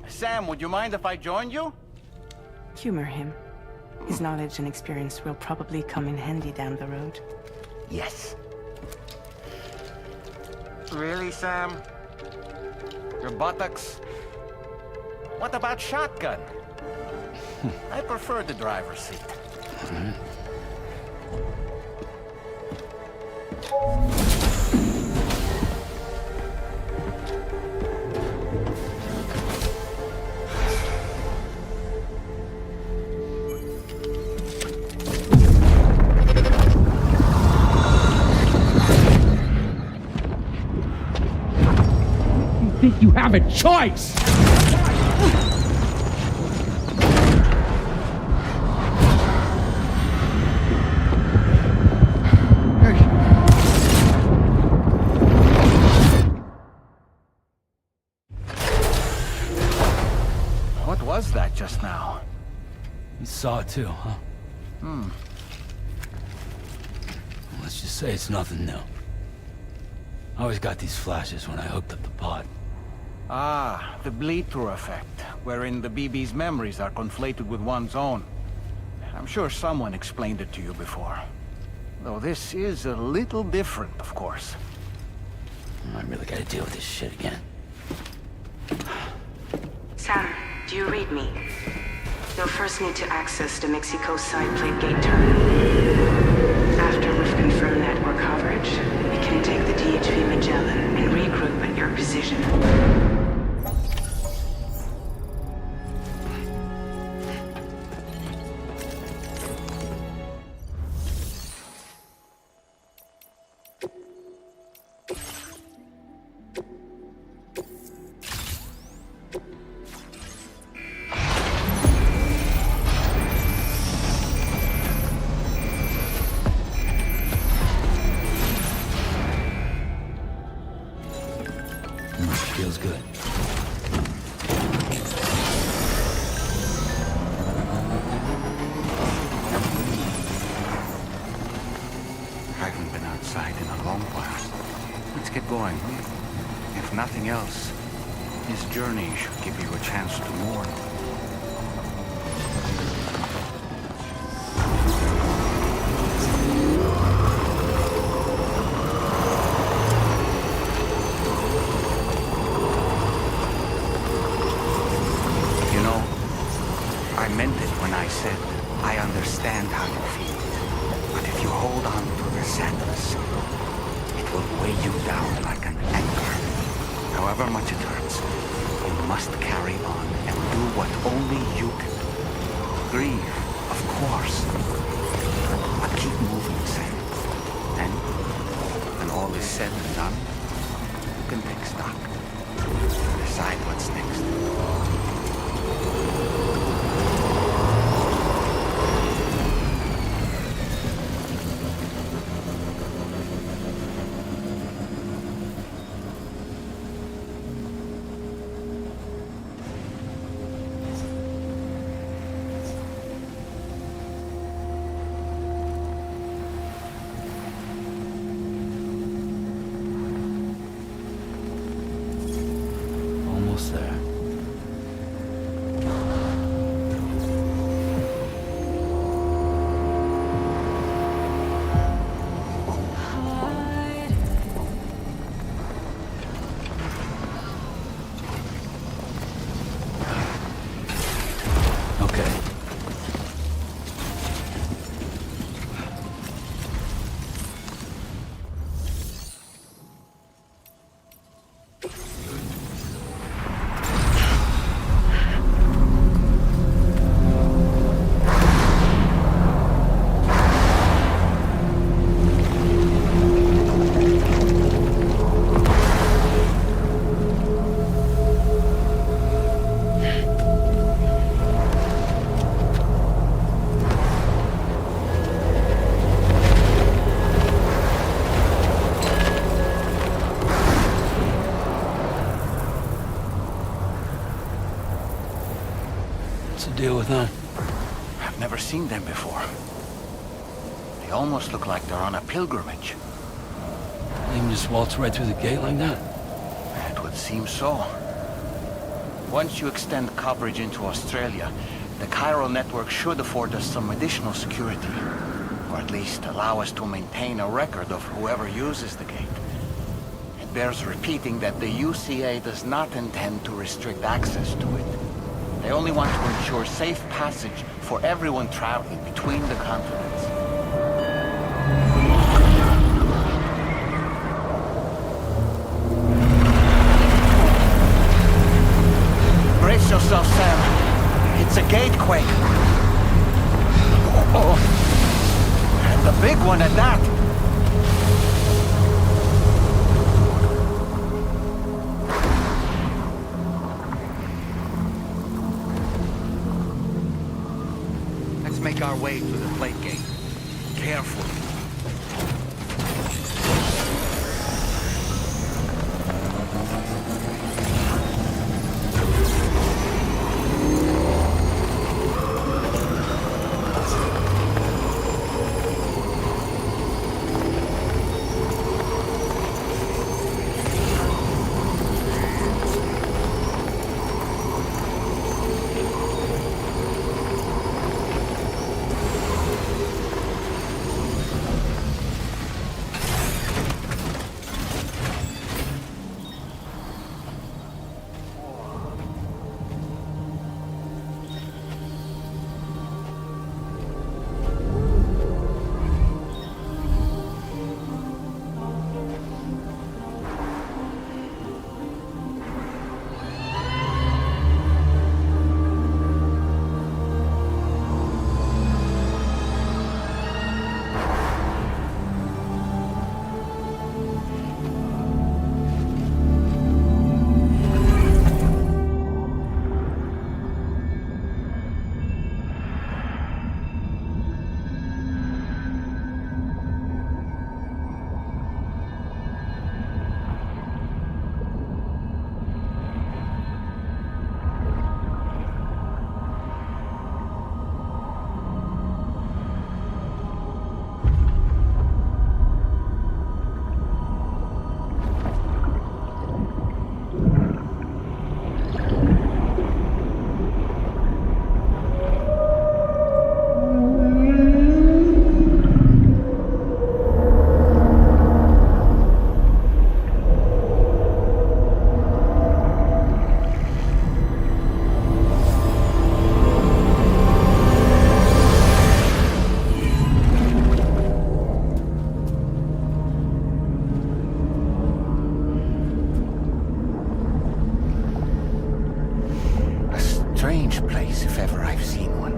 Sam, would you mind if I joined you? Humor him. His knowledge and experience will probably come in handy down the road. Yes. Really, Sam? Your buttocks? What about shotgun? I prefer the driver's seat. Think you have a choice? What was that just now? You saw it too, huh? Let's just say it's nothing new. I always got these flashes when I hooked up the pod. Ah, the bleed-through effect, wherein the BB's memories are conflated with one's own. I'm sure someone explained it to you before. Though this is a little different, of course. I really gotta deal with this shit again. Sam, do you read me? You'll first need to access the Mexico side plate gate terminal. After we've confirmed network coverage, we can take the DHV Magellan and regroup at your position. Feels good. Haven't been outside in a long while. Let's get going. If nothing else, this journey should give you a chance to mourn. I meant it when I said, I understand how you feel. But if you hold on to the sadness, it will weigh you down like an anchor. However much it hurts, you must carry on and do what only you can do. Grieve, of course. But keep moving, Sam. Then, when all is said and done, you can take stock. Decide what's next. Almost there. deal with them? I've never seen them before. They almost look like they're on a pilgrimage. They can just waltz right through the gate like that? It would seem so. Once you extend coverage into Australia, the chiral network should afford us some additional security. Or at least allow us to maintain a record of whoever uses the gate. It bears repeating that the UCA does not intend to restrict access to it. They only want to ensure safe passage for everyone traveling between the continents. Brace yourself, Sam. It's a gatequake. Oh, and a big one at that. Let's make our way to the plate gate. Carefully. Strange place, if ever I've seen one.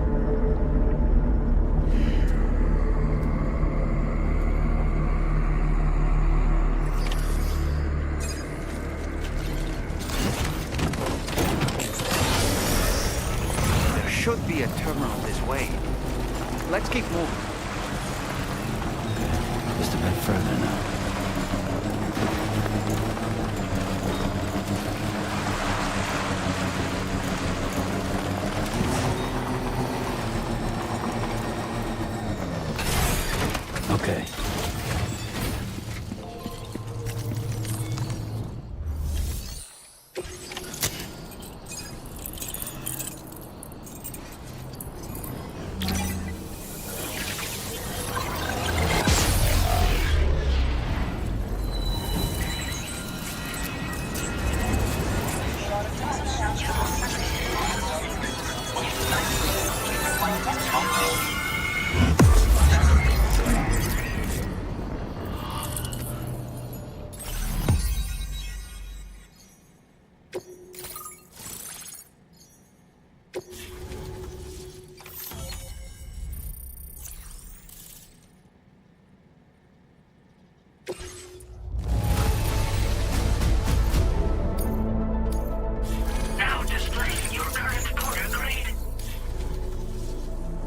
There should be a terminal this way. Let's keep moving. Just a bit further now. Okay.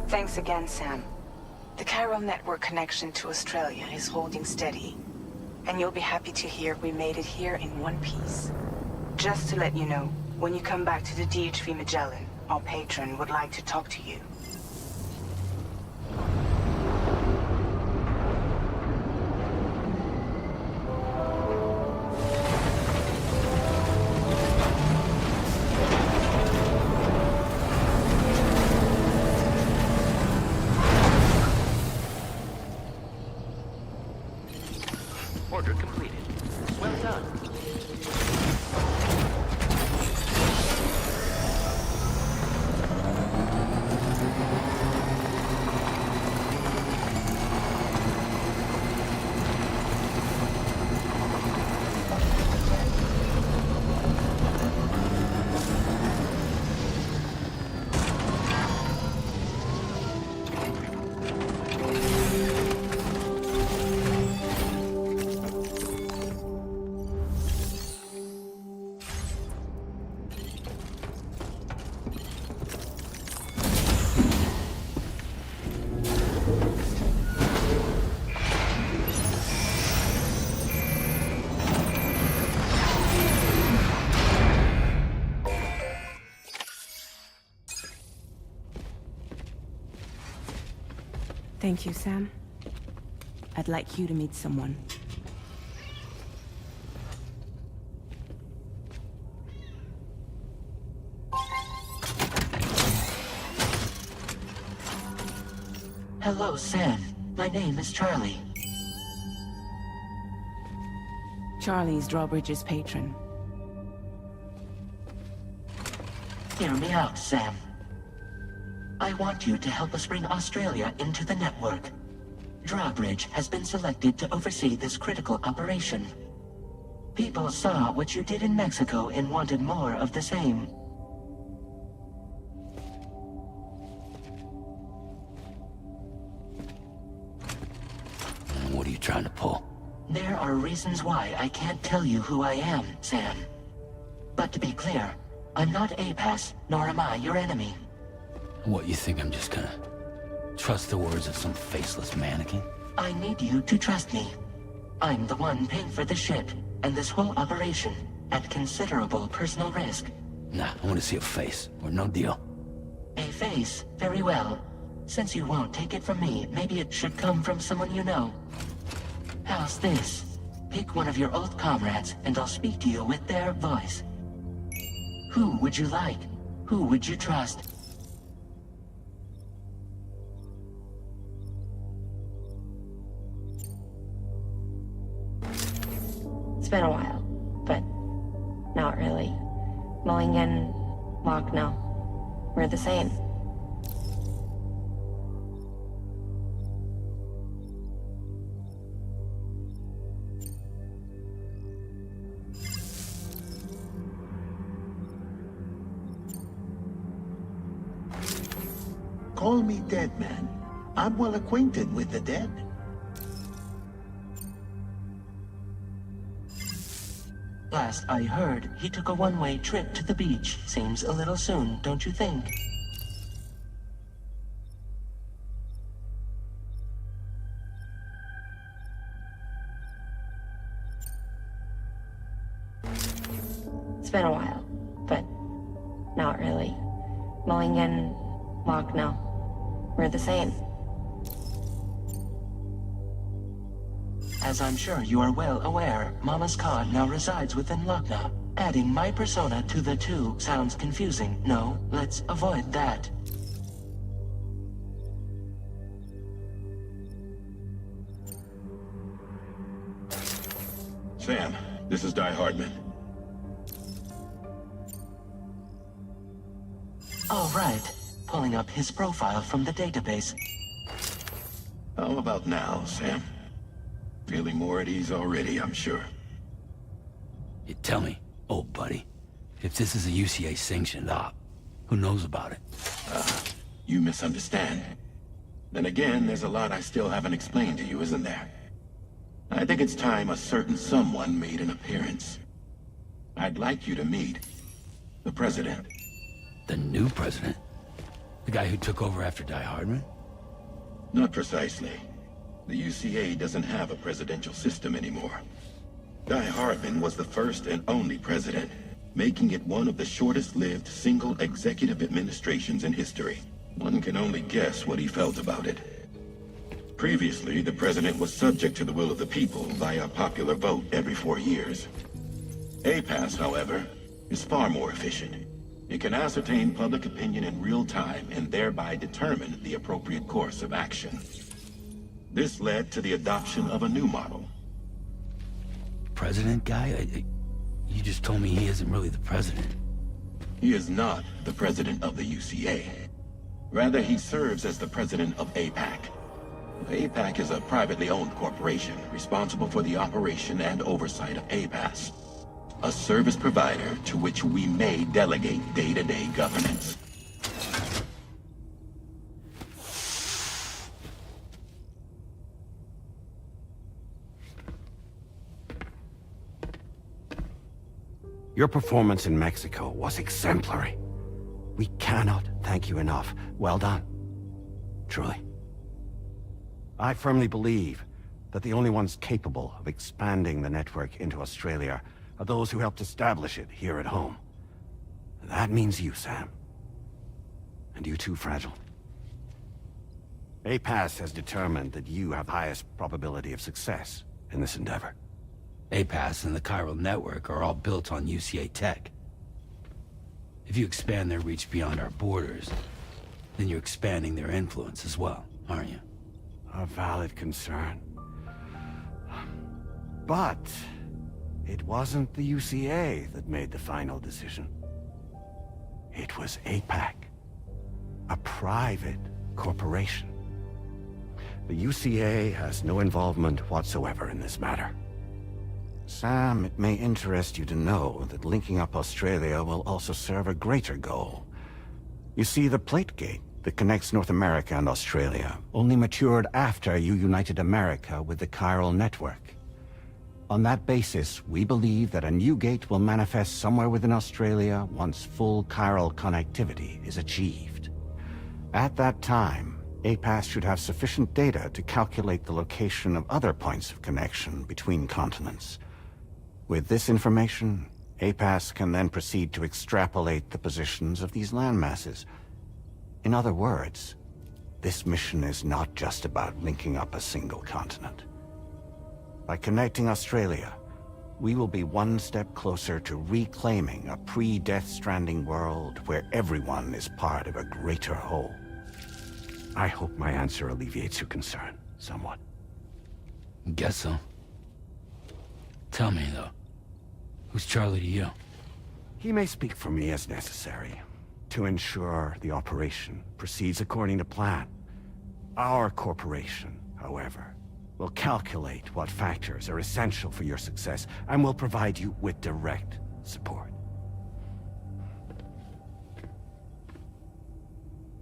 Thanks again, Sam. The chiral network connection to Australia is holding steady. And you'll be happy to hear we made it here in one piece. Just to let you know, when you come back to the DHV Magellan, Our patron would like to talk to you. Order completed. Well done. Thank you, Sam. I'd like you to meet someone. Hello, Sam. My name is Charlie. Charlie's Drawbridge's patron. Hear me out, Sam. I want you to help us bring Australia into the network. Drawbridge has been selected to oversee this critical operation. People saw what you did in Mexico and wanted more of the same. What are you trying to pull? There are reasons why I can't tell you who I am, Sam. But to be clear, I'm not APAS, nor am I your enemy. What, you think I'm just gonna trust the words of some faceless mannequin? I need you to trust me. I'm the one paying for the ship and this whole operation at considerable personal risk. Nah, I want to see a face, or no deal. A face? Very well. Since you won't take it from me, maybe it should come from someone you know. How's this? Pick one of your old comrades, and I'll speak to you with their voice. Who would you like? Who would you trust? It's been a while, but not really. Mulligan, Locke, no. We're the same. Call me dead man. I'm well acquainted with the dead. Last I heard, he took a one-way trip to the beach. Seems a little soon, don't you think? It's been a while, but not really. Mulligan, Locke, no. We're the same. As I'm sure you are well aware, Mama's Khan now resides within Lucknow. Adding my persona to the two sounds confusing. No, let's avoid that. Sam, this is Die Hardman. All right. Pulling up his profile from the database. How about now, Sam? Feeling more at ease already, I'm sure. You tell me, old buddy, if this is a UCA-sanctioned op, who knows about it? You misunderstand. Then again, there's a lot I still haven't explained to you, isn't there? I think it's time a certain someone made an appearance. I'd like you to meet the President. The new president? The guy who took over after Die Hardman? Not precisely. The UCA doesn't have a presidential system anymore. Die Hardman was the first and only president. making it one of the shortest-lived single executive administrations in history. One can only guess what he felt about it. Previously, the president was subject to the will of the people via popular vote every 4 years. APAS, however, is far more efficient. It can ascertain public opinion in real time and thereby determine the appropriate course of action. This led to the adoption of a new model. President guy? You just told me he isn't really the president. He is not the president of the UCA. Rather, he serves as the president of APAC. APAC is a privately owned corporation responsible for the operation and oversight of APAS, a service provider to which we may delegate day-to-day governance. Your performance in Mexico was exemplary. We cannot thank you enough. Well done. Truly. I firmly believe that the only ones capable of expanding the network into Australia are those who helped establish it here at home. That means you, Sam. And you too, Fragile. APAS has determined that you have the highest probability of success in this endeavor. APAS and the chiral network are all built on UCA tech. If you expand their reach beyond our borders, then you're expanding their influence as well, aren't you? A valid concern. But it wasn't the UCA that made the final decision. It was APAC, a private corporation. The UCA has no involvement whatsoever in this matter. Sam, it may interest you to know that linking up Australia will also serve a greater goal. You see, the plate gate that connects North America and Australia only matured after you united America with the chiral network. On that basis, we believe that a new gate will manifest somewhere within Australia once full chiral connectivity is achieved. At that time, APAS should have sufficient data to calculate the location of other points of connection between continents. With this information, APAS can then proceed to extrapolate the positions of these landmasses. In other words, this mission is not just about linking up a single continent. By connecting Australia, we will be one step closer to reclaiming a pre-Death Stranding world where everyone is part of a greater whole. I hope my answer alleviates your concern somewhat. Guess so. Tell me, though, who's Charlie to you? He may speak for me as necessary to ensure the operation proceeds according to plan. Our corporation, however, will calculate what factors are essential for your success and will provide you with direct support.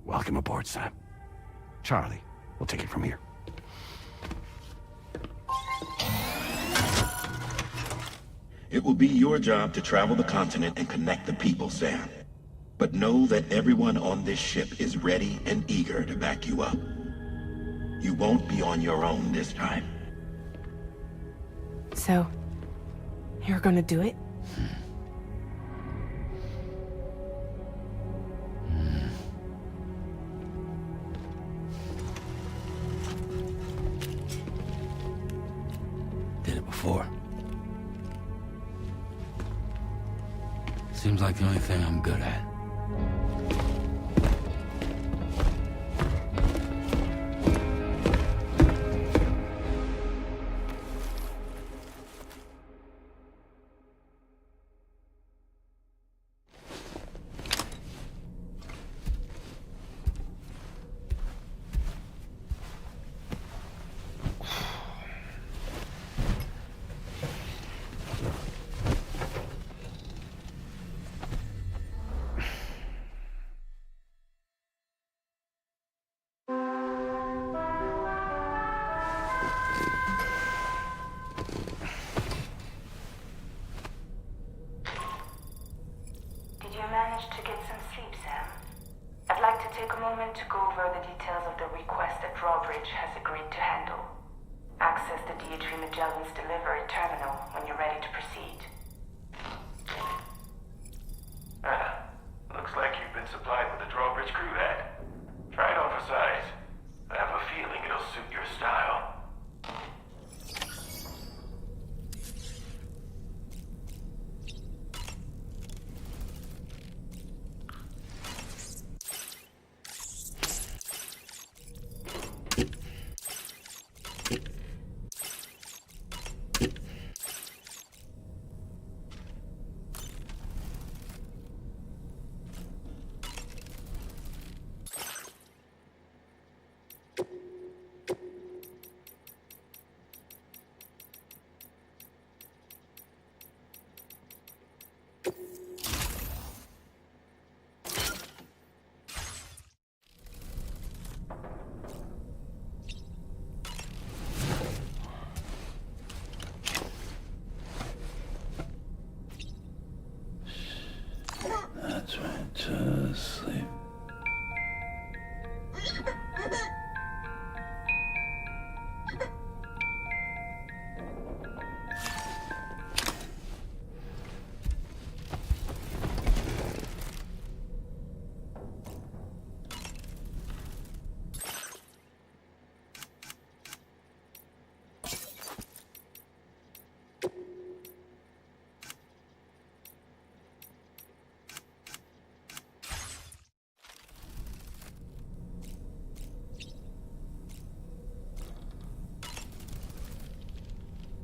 Welcome aboard, Sam. Charlie, we'll take it from here. It will be your job to travel the continent and connect the people, Sam. But know that everyone on this ship is ready and eager to back you up. You won't be on your own this time. So, you're gonna do it? Did it before. Seems like the only thing I'm good at. To get some sleep, Sam. I'd like to take a moment to go over the details of the request that Drawbridge has agreed to handle. Access the DHV Magellan's delivery terminal when you're ready to proceed. That's right, just sleep.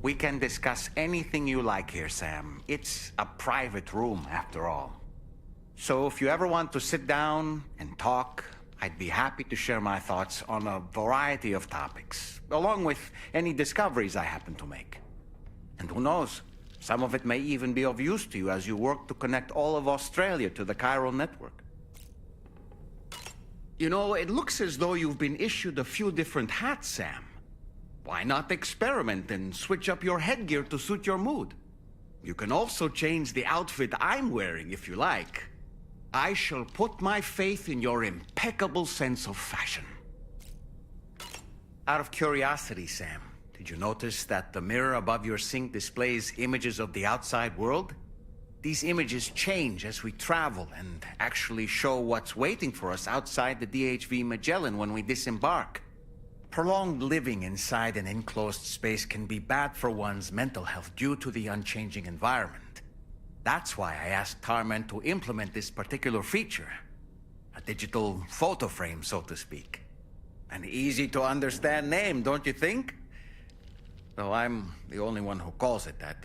We can discuss anything you like here, Sam. It's a private room, after all. So if you ever want to sit down and talk, I'd be happy to share my thoughts on a variety of topics, along with any discoveries I happen to make. And who knows, some of it may even be of use to you as you work to connect all of Australia to the chiral network. You know, it looks as though you've been issued a few different hats, Sam. Why not experiment and switch up your headgear to suit your mood? You can also change the outfit I'm wearing if you like. I shall put my faith in your impeccable sense of fashion. Out of curiosity, Sam, did you notice that the mirror above your sink displays images of the outside world? These images change as we travel and actually show what's waiting for us outside the DHV Magellan when we disembark. Prolonged living inside an enclosed space can be bad for one's mental health due to the unchanging environment. That's why I asked Tarman to implement this particular feature. A digital photo frame, so to speak. An easy-to-understand name, don't you think? Though I'm the only one who calls it that.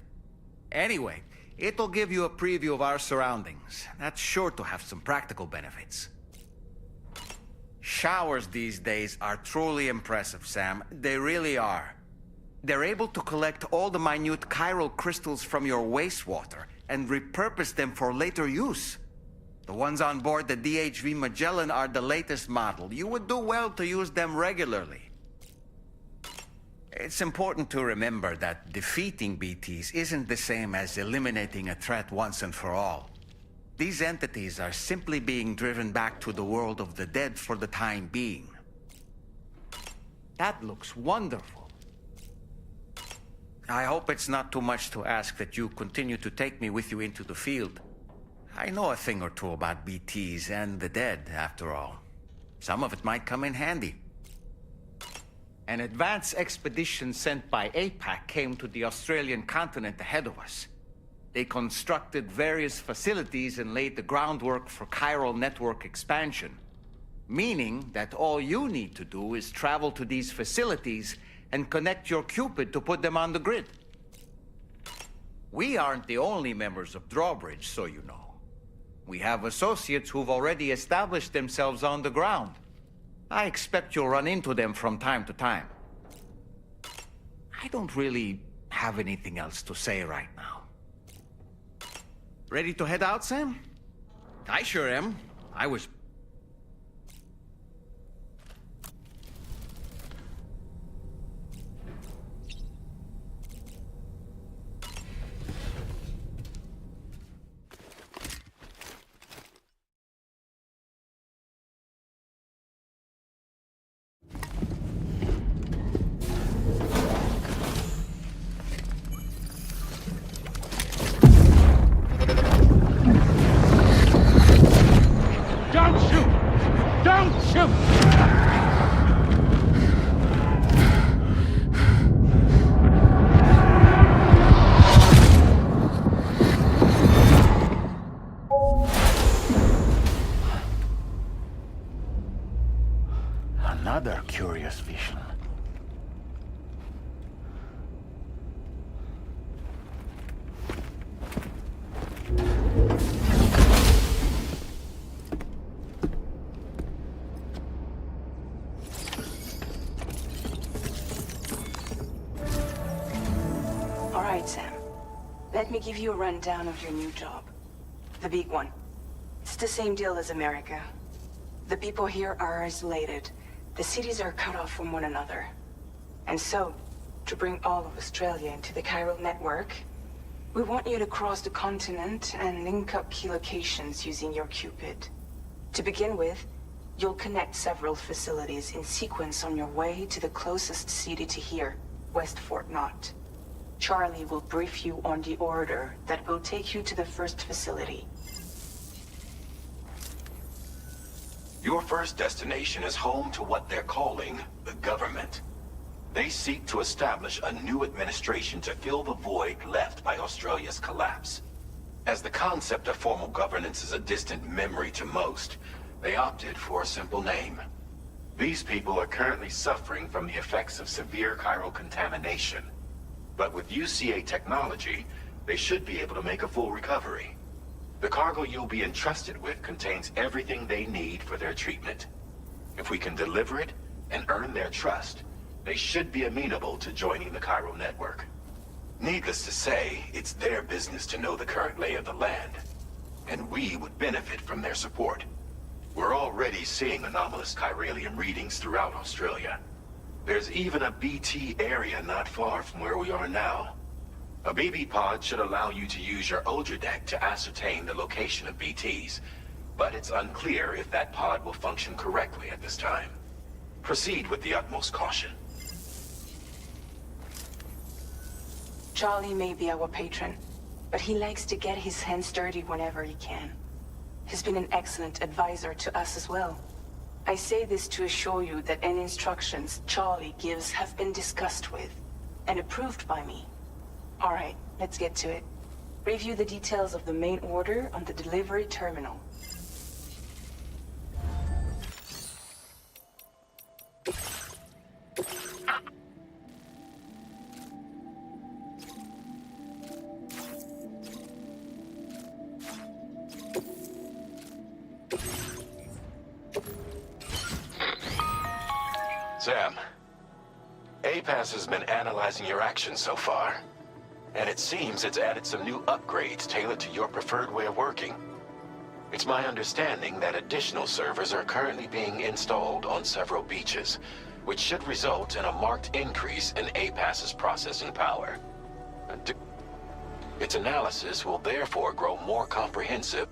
Anyway, it'll give you a preview of our surroundings. That's sure to have some practical benefits. Showers these days are truly impressive, Sam. They really are. They're able to collect all the minute chiral crystals from your wastewater and repurpose them for later use. The ones on board the DHV Magellan are the latest model. You would do well to use them regularly. It's important to remember that defeating BTs isn't the same as eliminating a threat once and for all. These entities are simply being driven back to the world of the dead for the time being. That looks wonderful. I hope it's not too much to ask that you continue to take me with you into the field. I know a thing or two about BTs and the dead, after all. Some of it might come in handy. An advance expedition sent by APAC came to the Australian continent ahead of us. They constructed various facilities and laid the groundwork for chiral network expansion. Meaning that all you need to do is travel to these facilities and connect your Cupid to put them on the grid. We aren't the only members of Drawbridge, so you know. We have associates who've already established themselves on the ground. I expect you'll run into them from time to time. I don't really have anything else to say right now. Ready to head out, Sam? I sure am. I was... Don't shoot! Don't shoot! Another curious vision. All right, Sam. Let me give you a rundown of your new job. The big one. It's the same deal as America. The people here are isolated. The cities are cut off from one another. And so, to bring all of Australia into the chiral network, we want you to cross the continent and link up key locations using your Cupid. To begin with, you'll connect several facilities in sequence on your way to the closest city to here, West Fort Knott. Charlie will brief you on the order that will take you to the first facility. Your first destination is home to what they're calling the government. They seek to establish a new administration to fill the void left by Australia's collapse. As the concept of formal governance is a distant memory to most, they opted for a simple name. These people are currently suffering from the effects of severe chiral contamination. But with UCA technology, they should be able to make a full recovery. The cargo you'll be entrusted with contains everything they need for their treatment. If we can deliver it and earn their trust, they should be amenable to joining the chiral network. Needless to say, it's their business to know the current lay of the land, and we would benefit from their support. We're already seeing anomalous chiralium readings throughout Australia. There's even a BT area not far from where we are now. A BB pod should allow you to use your Ultra deck to ascertain the location of BTs, but it's unclear if that pod will function correctly at this time. Proceed with the utmost caution. Charlie may be our patron, but he likes to get his hands dirty whenever he can. He's been an excellent advisor to us as well. I say this to assure you that any instructions Charlie gives have been discussed with and approved by me. All right, let's get to it. Review the details of the main order on the delivery terminal. Sam, APAS has been analyzing your actions so far, and it seems it's added some new upgrades tailored to your preferred way of working. It's my understanding that additional servers are currently being installed on several beaches, which should result in a marked increase in APAS's processing power. Its analysis will therefore grow more comprehensive.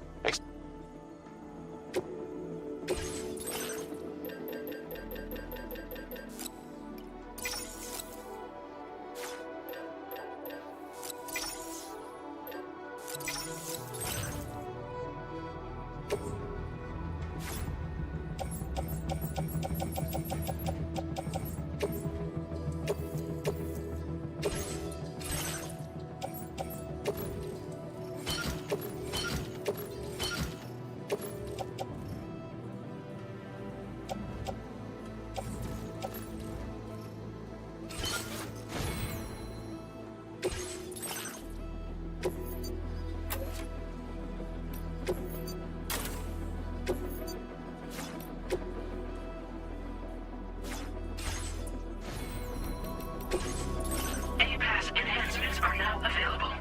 APAS enhancements are now available.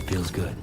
Feels good.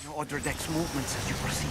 No other deck's movements as you proceed.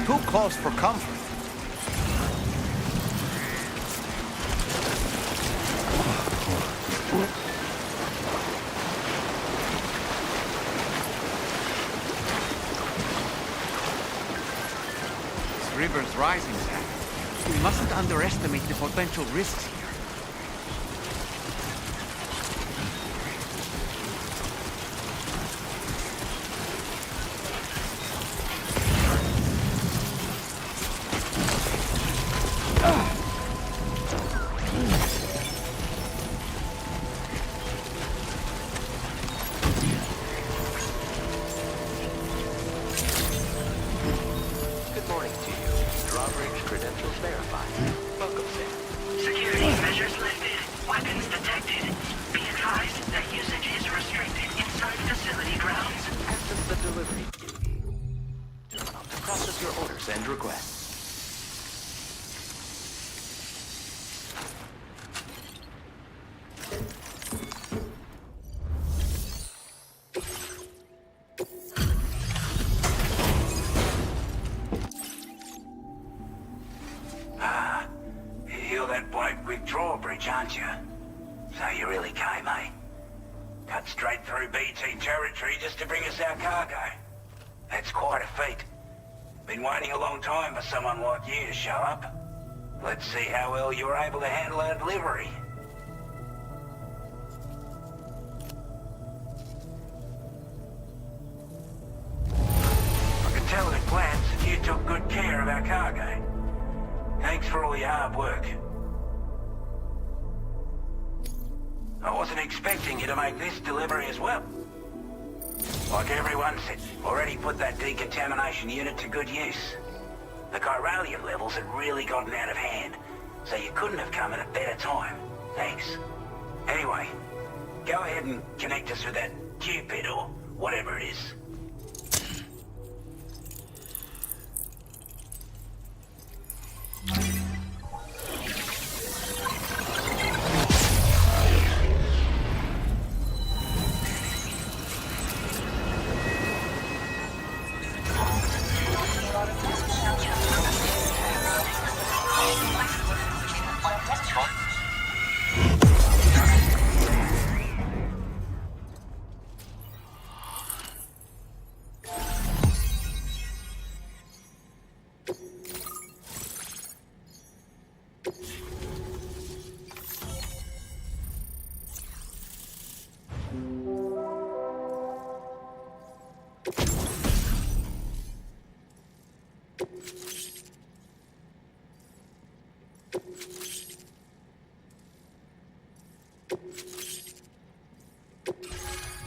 Who calls for comfort? This river's rising, Sam. We mustn't underestimate the potential risks here. Aren't you? So you really came, eh? Cut straight through BT territory just to bring us our cargo. That's quite a feat. Been waiting a long time for someone like you to show up. Let's see how well you were able to handle our delivery. I can tell in glance that you took good care of our cargo. Thanks for all your hard work. I wasn't expecting you to make this delivery as well. Like everyone said, already put that decontamination unit to good use. The chiralium levels had really gotten out of hand, so you couldn't have come at a better time. Thanks. Anyway, go ahead and connect us with that Cupid or whatever it is.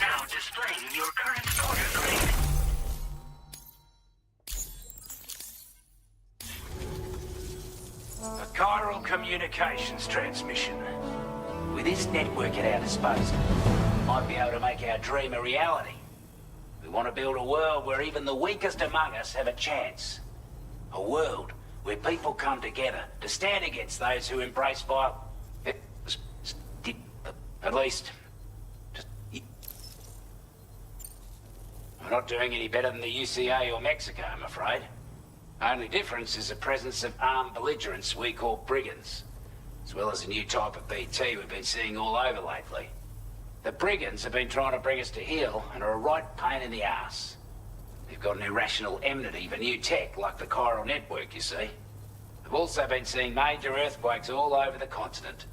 Now displaying your current order grade. A chiral communications transmission. With this network at our disposal, we might be able to make our dream a reality. We want to build a world where even the weakest among us have a chance. A world where people come together to stand against those who embrace violence. At least, we're not doing any better than the UCA or Mexico, I'm afraid. Only difference is the presence of armed belligerents we call brigands, as well as a new type of BT we've been seeing all over lately. The brigands have been trying to bring us to heel and are a right pain in the ass. They've got an irrational enmity for new tech like the chiral network, you see. We've also been seeing major earthquakes all over the continent,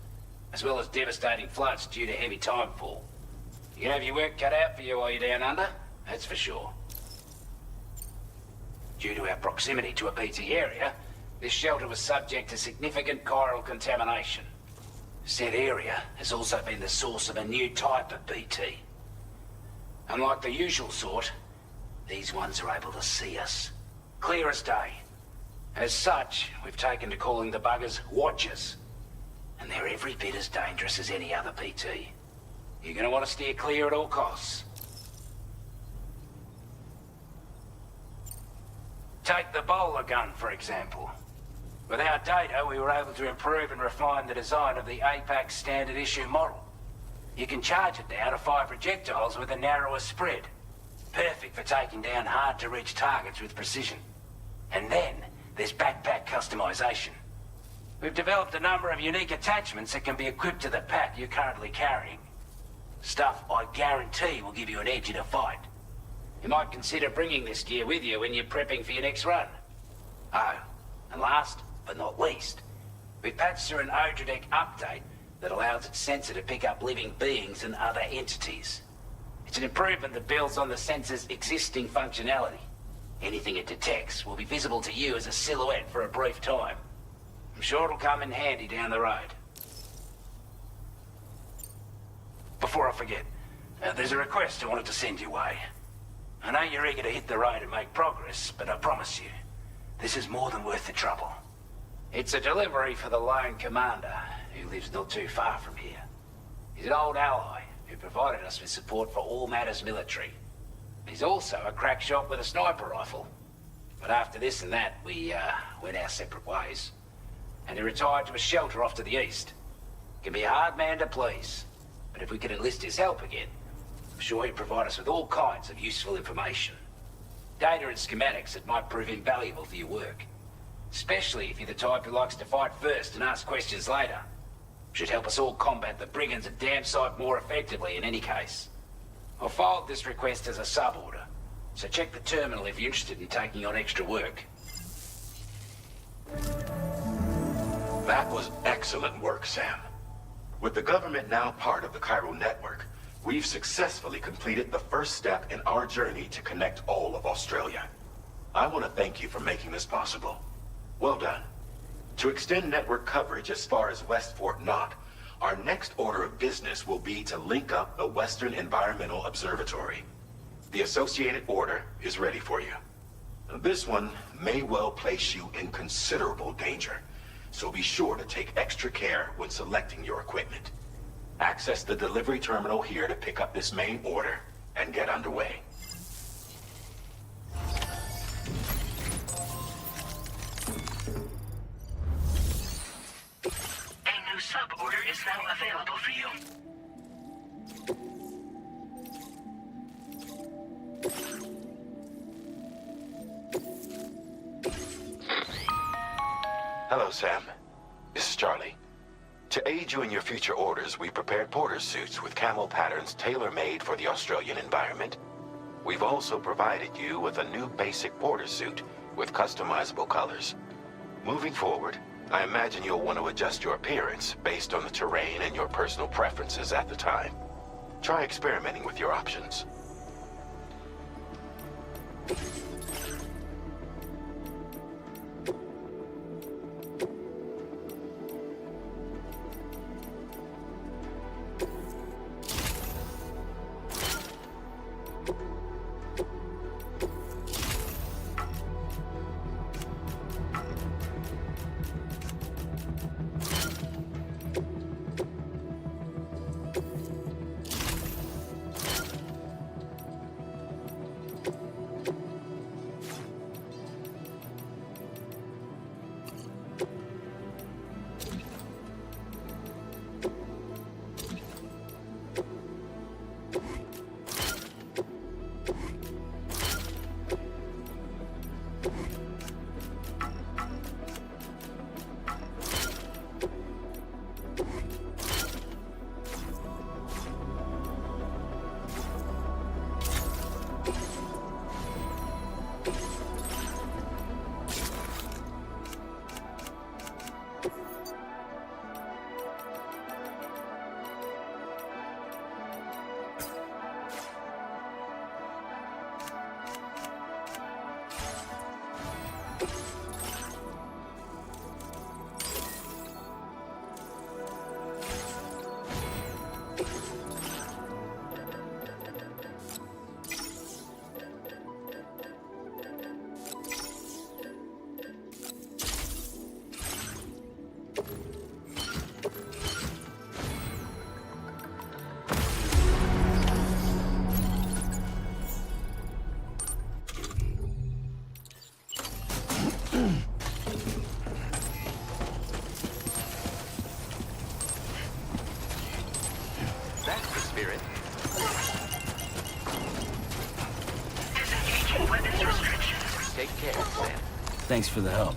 as well as devastating floods due to heavy timefall. You can have your work cut out for you while you're down under, that's for sure. Due to our proximity to a BT area, this shelter was subject to significant chiral contamination. Said area has also been the source of a new type of BT. Unlike the usual sort, these ones are able to see us. Clear as day. As such, we've taken to calling the buggers Watchers. And they're every bit as dangerous as any other BT. You're gonna want to steer clear at all costs. Take the bowler gun, for example. With our data, we were able to improve and refine the design of the APAC standard issue model. You can charge it now to fire projectiles with a narrower spread. Perfect for taking down hard-to-reach targets with precision. And then, there's backpack customization. We've developed a number of unique attachments that can be equipped to the pack you're currently carrying. Stuff I guarantee will give you an edge in a fight. You might consider bringing this gear with you when you're prepping for your next run. Oh, and last but not least, we've patched through an Odradek update that allows its sensor to pick up living beings and other entities. It's an improvement that builds on the sensor's existing functionality. Anything it detects will be visible to you as a silhouette for a brief time. I'm sure it'll come in handy down the road. Before I forget, there's a request I wanted to send your way. I know you're eager to hit the road and make progress, but I promise you, this is more than worth the trouble. It's a delivery for the lone commander, who lives not too far from here. He's an old ally who provided us with support for all matters military. He's also a crack shot with a sniper rifle. But after this and that, we went our separate ways. And he retired to a shelter off to the east. Can be a hard man to please, but if we could enlist his help again, I'm sure he'd provide us with all kinds of useful information. Data and schematics that might prove invaluable for your work. Especially if you're the type who likes to fight first and ask questions later. Should help us all combat the brigands a damn sight more effectively in any case. I'll filed this request as a sub-order, so check the terminal if you're interested in taking on extra work. That was excellent work, Sam. With the government now part of the Chiral network, we've successfully completed the first step in our journey to connect all of Australia. I want to thank you for making this possible. Well done. To extend network coverage as far as West Fort Knott, our next order of business will be to link up the Western Environmental Observatory. The associated order is ready for you. This one may well place you in considerable danger, so be sure to take extra care when selecting your equipment. Access the delivery terminal here to pick up this main order and get underway. A new sub-order is now available for you. Hello, Sam. This is Charlie. To aid you in your future orders, we prepared porter suits with camel patterns tailor-made for the Australian environment. We've also provided you with a new basic porter suit with customizable colors. Moving forward, I imagine you'll want to adjust your appearance based on the terrain and your personal preferences at the time. Try experimenting with your options. That's the spirit. Disengaging weapons restrictions. Take care, Sam. Thanks for the help.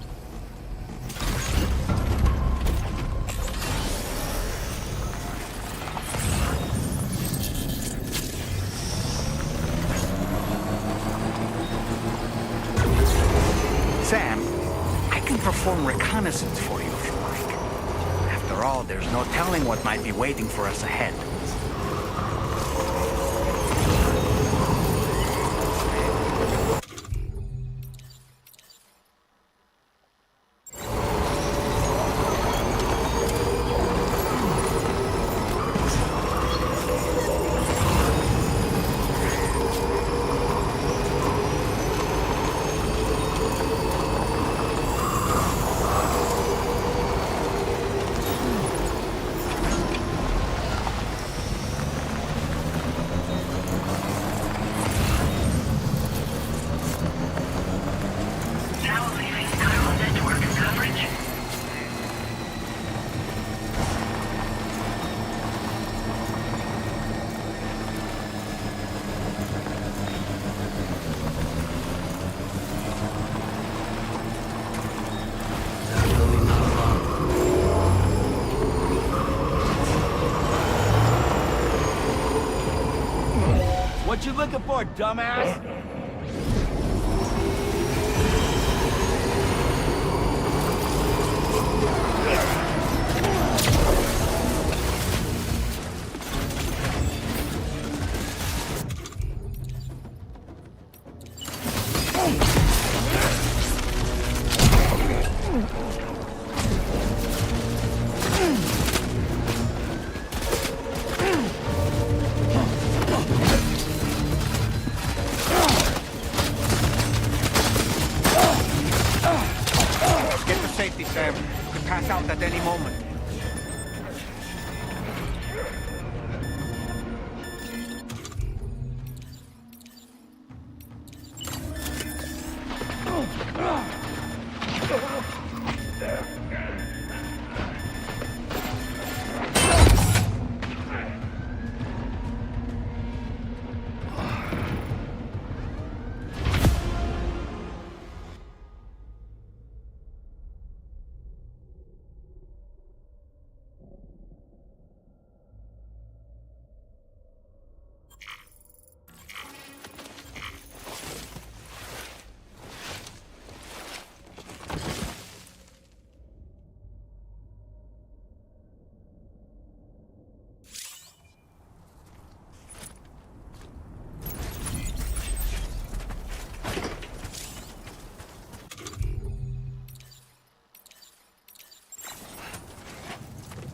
Sam, I can perform reconnaissance for you if you like. After all, there's no telling what might be waiting for us ahead. Now leaving Chiral network coverage. What you looking for, dumbass? could pass out at any moment.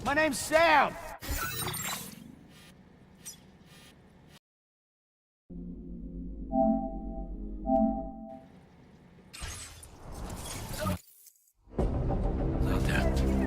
My name's Sam! Out there.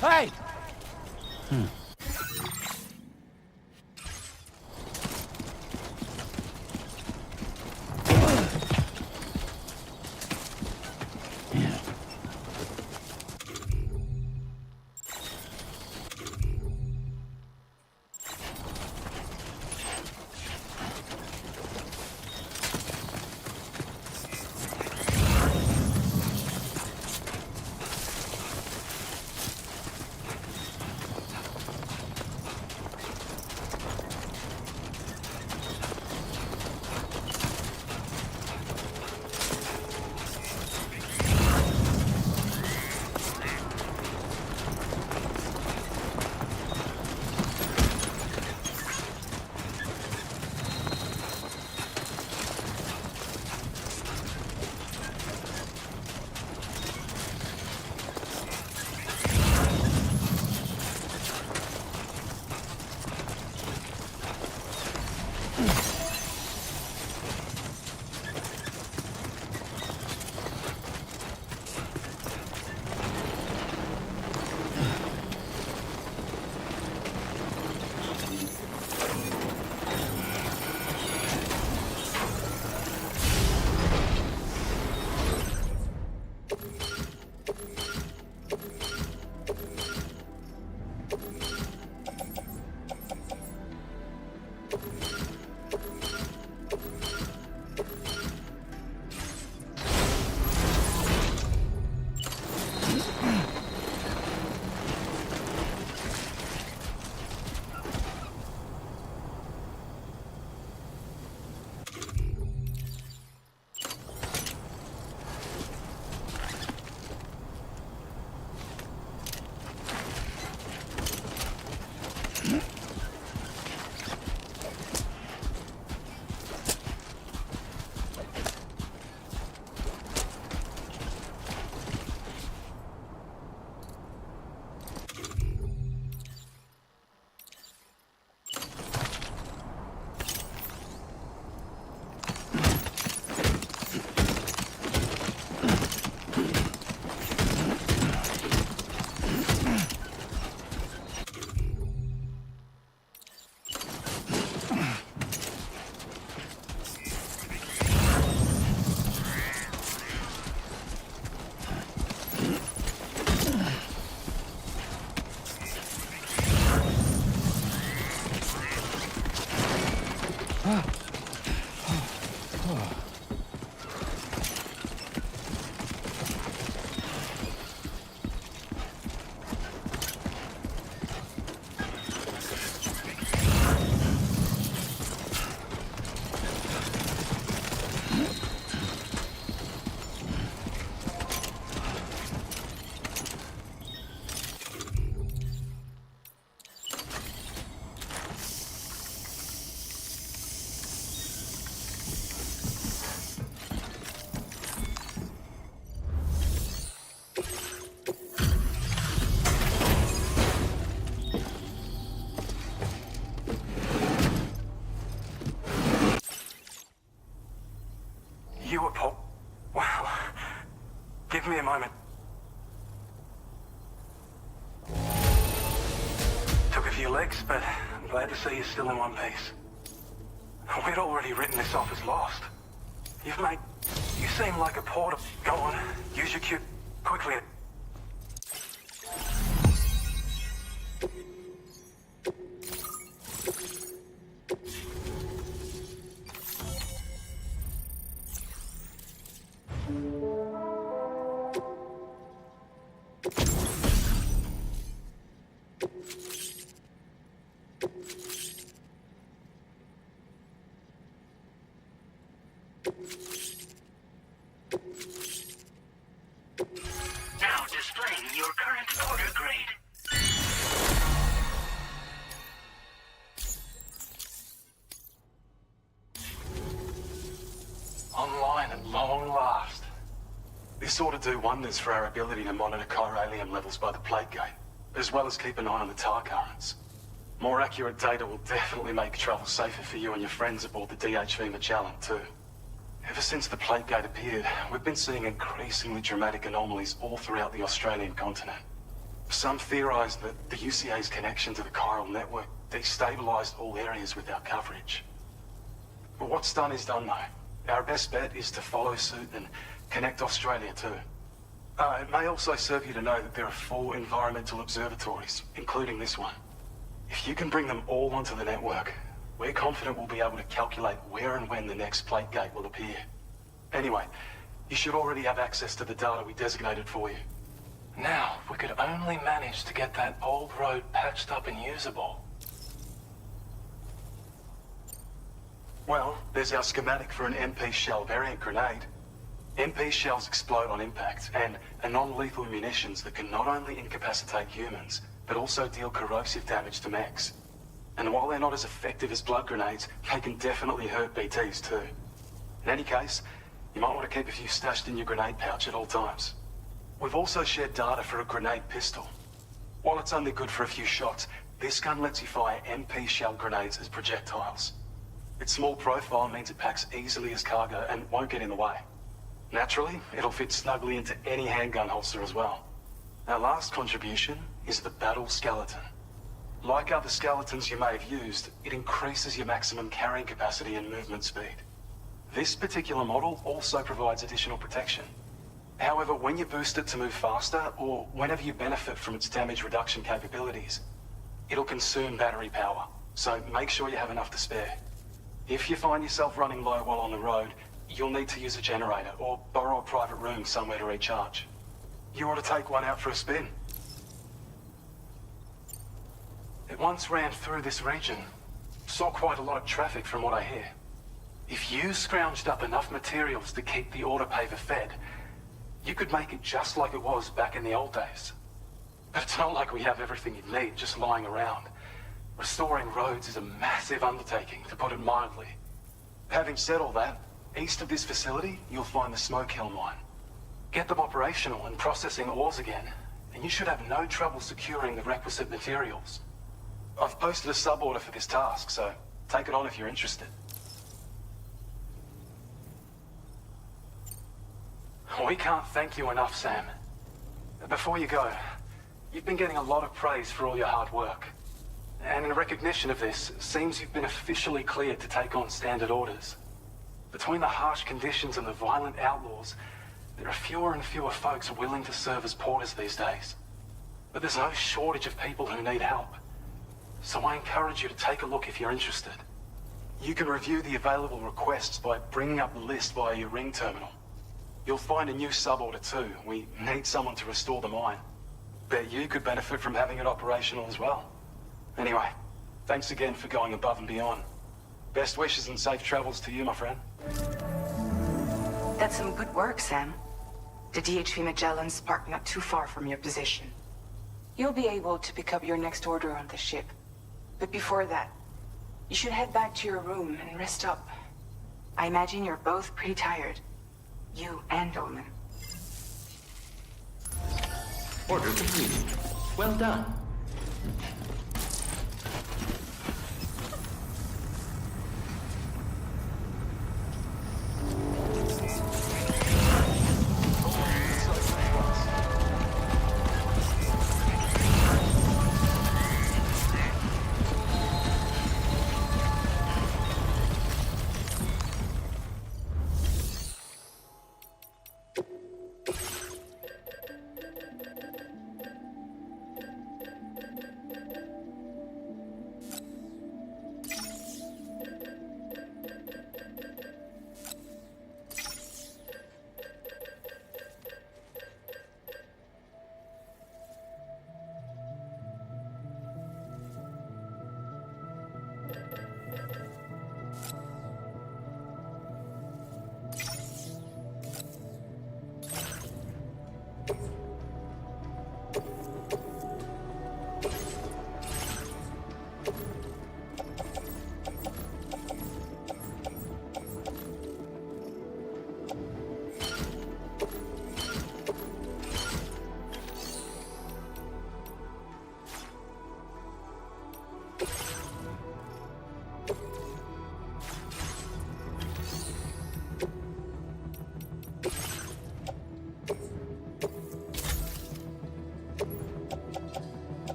Hey! You were Paul? Wow. Give me a moment. Took a few licks, but I'm glad to see you're still in one piece. We'd already written this off as lost. You seem like a porter. Go on, use your cue quickly. Now displaying your current order grade. Online at long last. This ought to do wonders for our ability to monitor chiralium levels by the plate gate, as well as keep an eye on the tar currents. More accurate data will definitely make travel safer for you and your friends aboard the DHV Magellan, too. Ever since the plate gate appeared, we've been seeing increasingly dramatic anomalies all throughout the Australian continent. Some theorize that the UCA's connection to the chiral network destabilized all areas with our coverage. But what's done is done, though. Our best bet is to follow suit and connect Australia, too. It may also serve you to know that there are 4 environmental observatories, including this one. If you can bring them all onto the network, we're confident we'll be able to calculate where and when the next plate gate will appear. Anyway, you should already have access to the data we designated for you. Now, if we could only manage to get that old road patched up and usable. Well, there's our schematic for an MP shell variant grenade. MP shells explode on impact, and are non-lethal munitions that can not only incapacitate humans, but also deal corrosive damage to mechs. And while they're not as effective as blood grenades, they can definitely hurt BTs too. In any case, you might want to keep a few stashed in your grenade pouch at all times. We've also shared data for a grenade pistol. While it's only good for a few shots, this gun lets you fire MP shell grenades as projectiles. Its small profile means it packs easily as cargo and won't get in the way. Naturally, it'll fit snugly into any handgun holster as well. Our last contribution is the battle skeleton. Like other skeletons you may have used, it increases your maximum carrying capacity and movement speed. This particular model also provides additional protection. However, when you boost it to move faster, or whenever you benefit from its damage reduction capabilities, it'll consume battery power, so make sure you have enough to spare. If you find yourself running low while on the road, you'll need to use a generator or borrow a private room somewhere to recharge. You ought to take one out for a spin. It once ran through this region. Saw quite a lot of traffic from what I hear. If you scrounged up enough materials to keep the autopaver fed, you could make it just like it was back in the old days. But it's not like we have everything you need just lying around. Restoring roads is a massive undertaking, to put it mildly. Having said all that, east of this facility, you'll find the Smoke Hill mine. Get them operational and processing ores again, and you should have no trouble securing the requisite materials. I've posted a sub-order for this task, so take it on if you're interested. We can't thank you enough, Sam. Before you go, you've been getting a lot of praise for all your hard work. And in recognition of this, it seems you've been officially cleared to take on standard orders. Between the harsh conditions and the violent outlaws, there are fewer and fewer folks willing to serve as porters these days. But there's no shortage of people who need help. So I encourage you to take a look if you're interested. You can review the available requests by bringing up the list via your ring terminal. You'll find a new sub-order too. We need someone to restore the mine. Bet you could benefit from having it operational as well. Anyway, thanks again for going above and beyond. Best wishes and safe travels to you, my friend. That's some good work, Sam. The DHV Magellan's parked not too far from your position. You'll be able to pick up your next order on the ship. But before that, you should head back to your room and rest up. I imagine you're both pretty tired. You and Dolman. Order completed. Well done.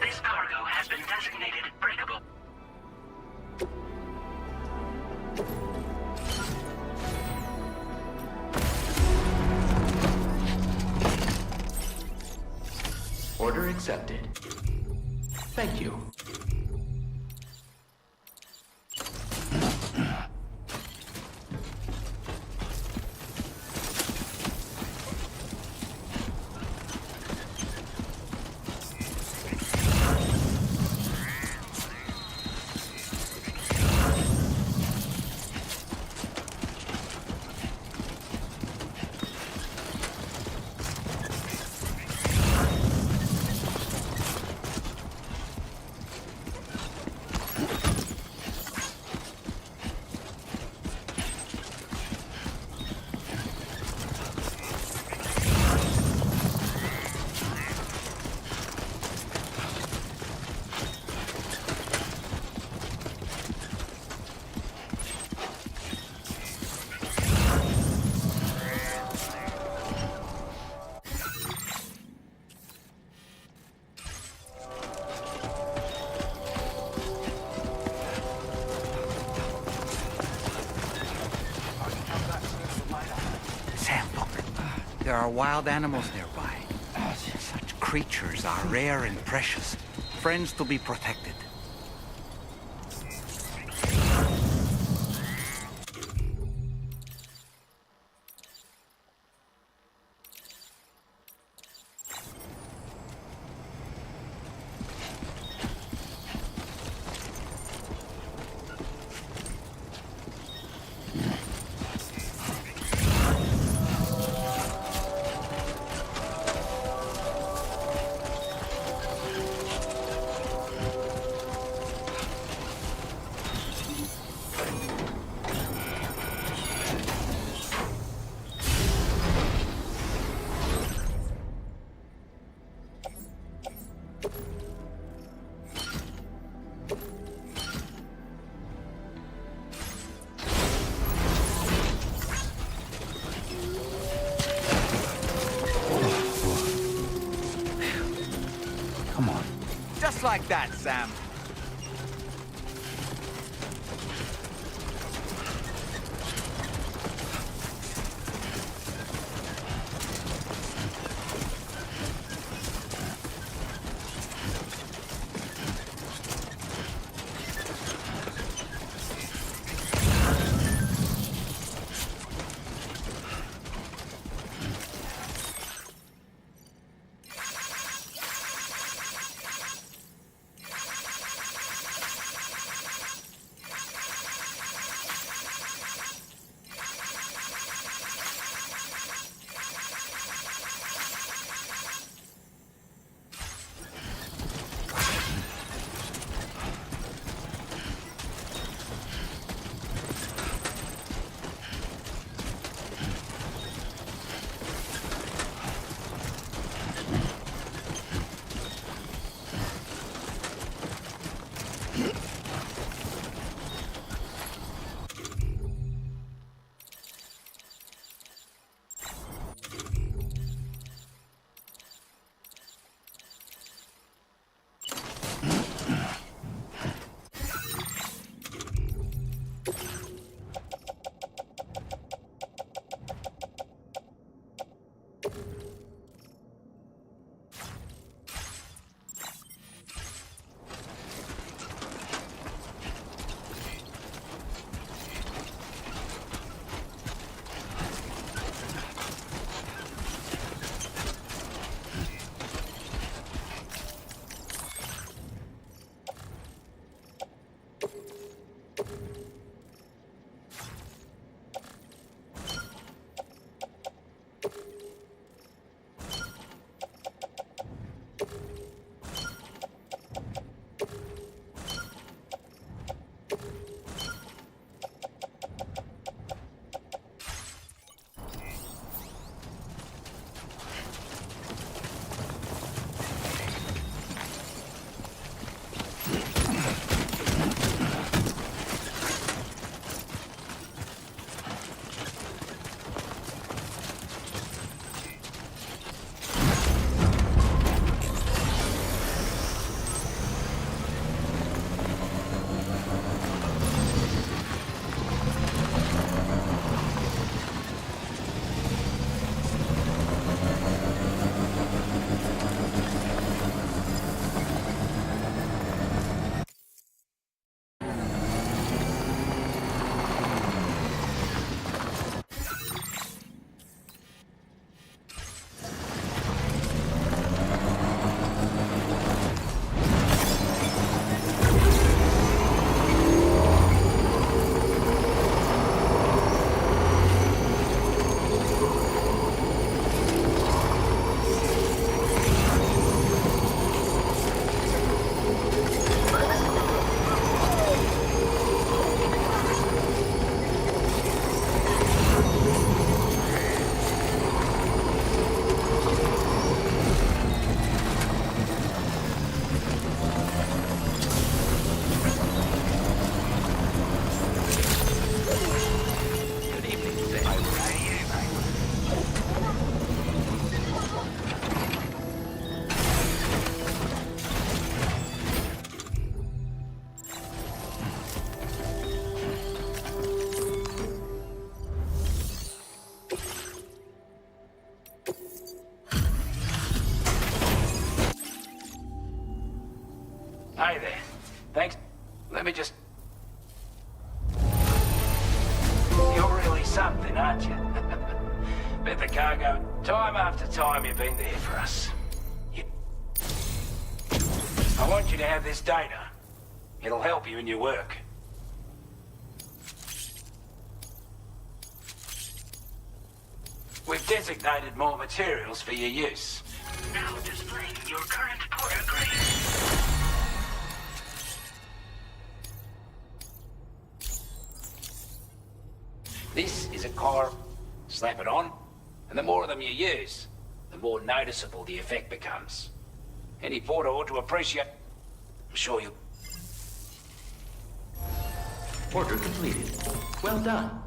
This cargo has been designated breakable. Order accepted. Thank you. Sam, look. There are wild animals nearby. Such creatures are rare and precious. Friends to be protected. Come on. Just like that, Sam. Hey there. Thanks. Let me just... You're really something, aren't you? Bet the cargo. Time after time you've been there for us. I want you to have this data. It'll help you in your work. We've designated more materials for your use. Now displaying your current porter grade. This is a core. Slap it on, and the more of them you use, the more noticeable the effect becomes. Any porter ought to appreciate... I'm sure you... Order completed. Well done.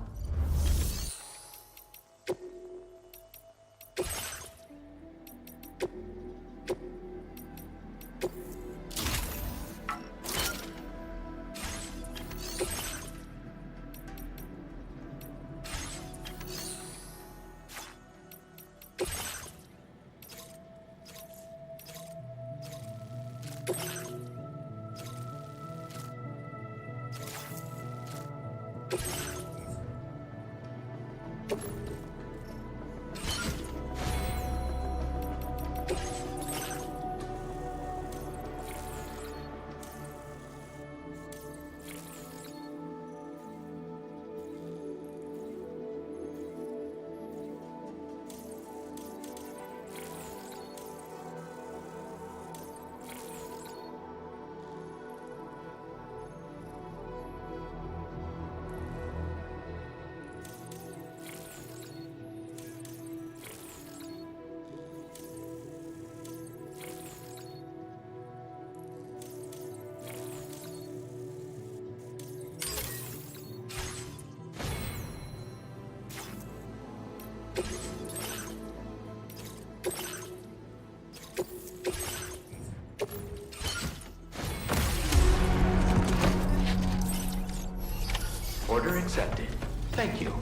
Order accepted. Thank you.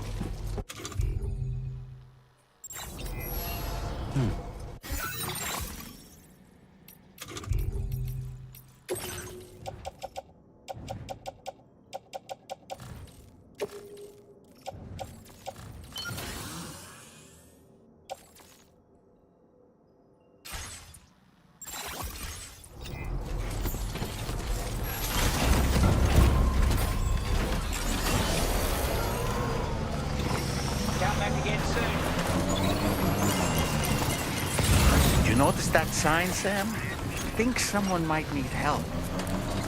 Notice that sign, Sam? I think someone might need help.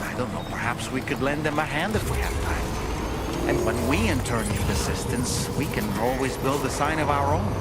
I don't know, perhaps we could lend them a hand if we have time. And when we in turn need assistance, we can always build a sign of our own.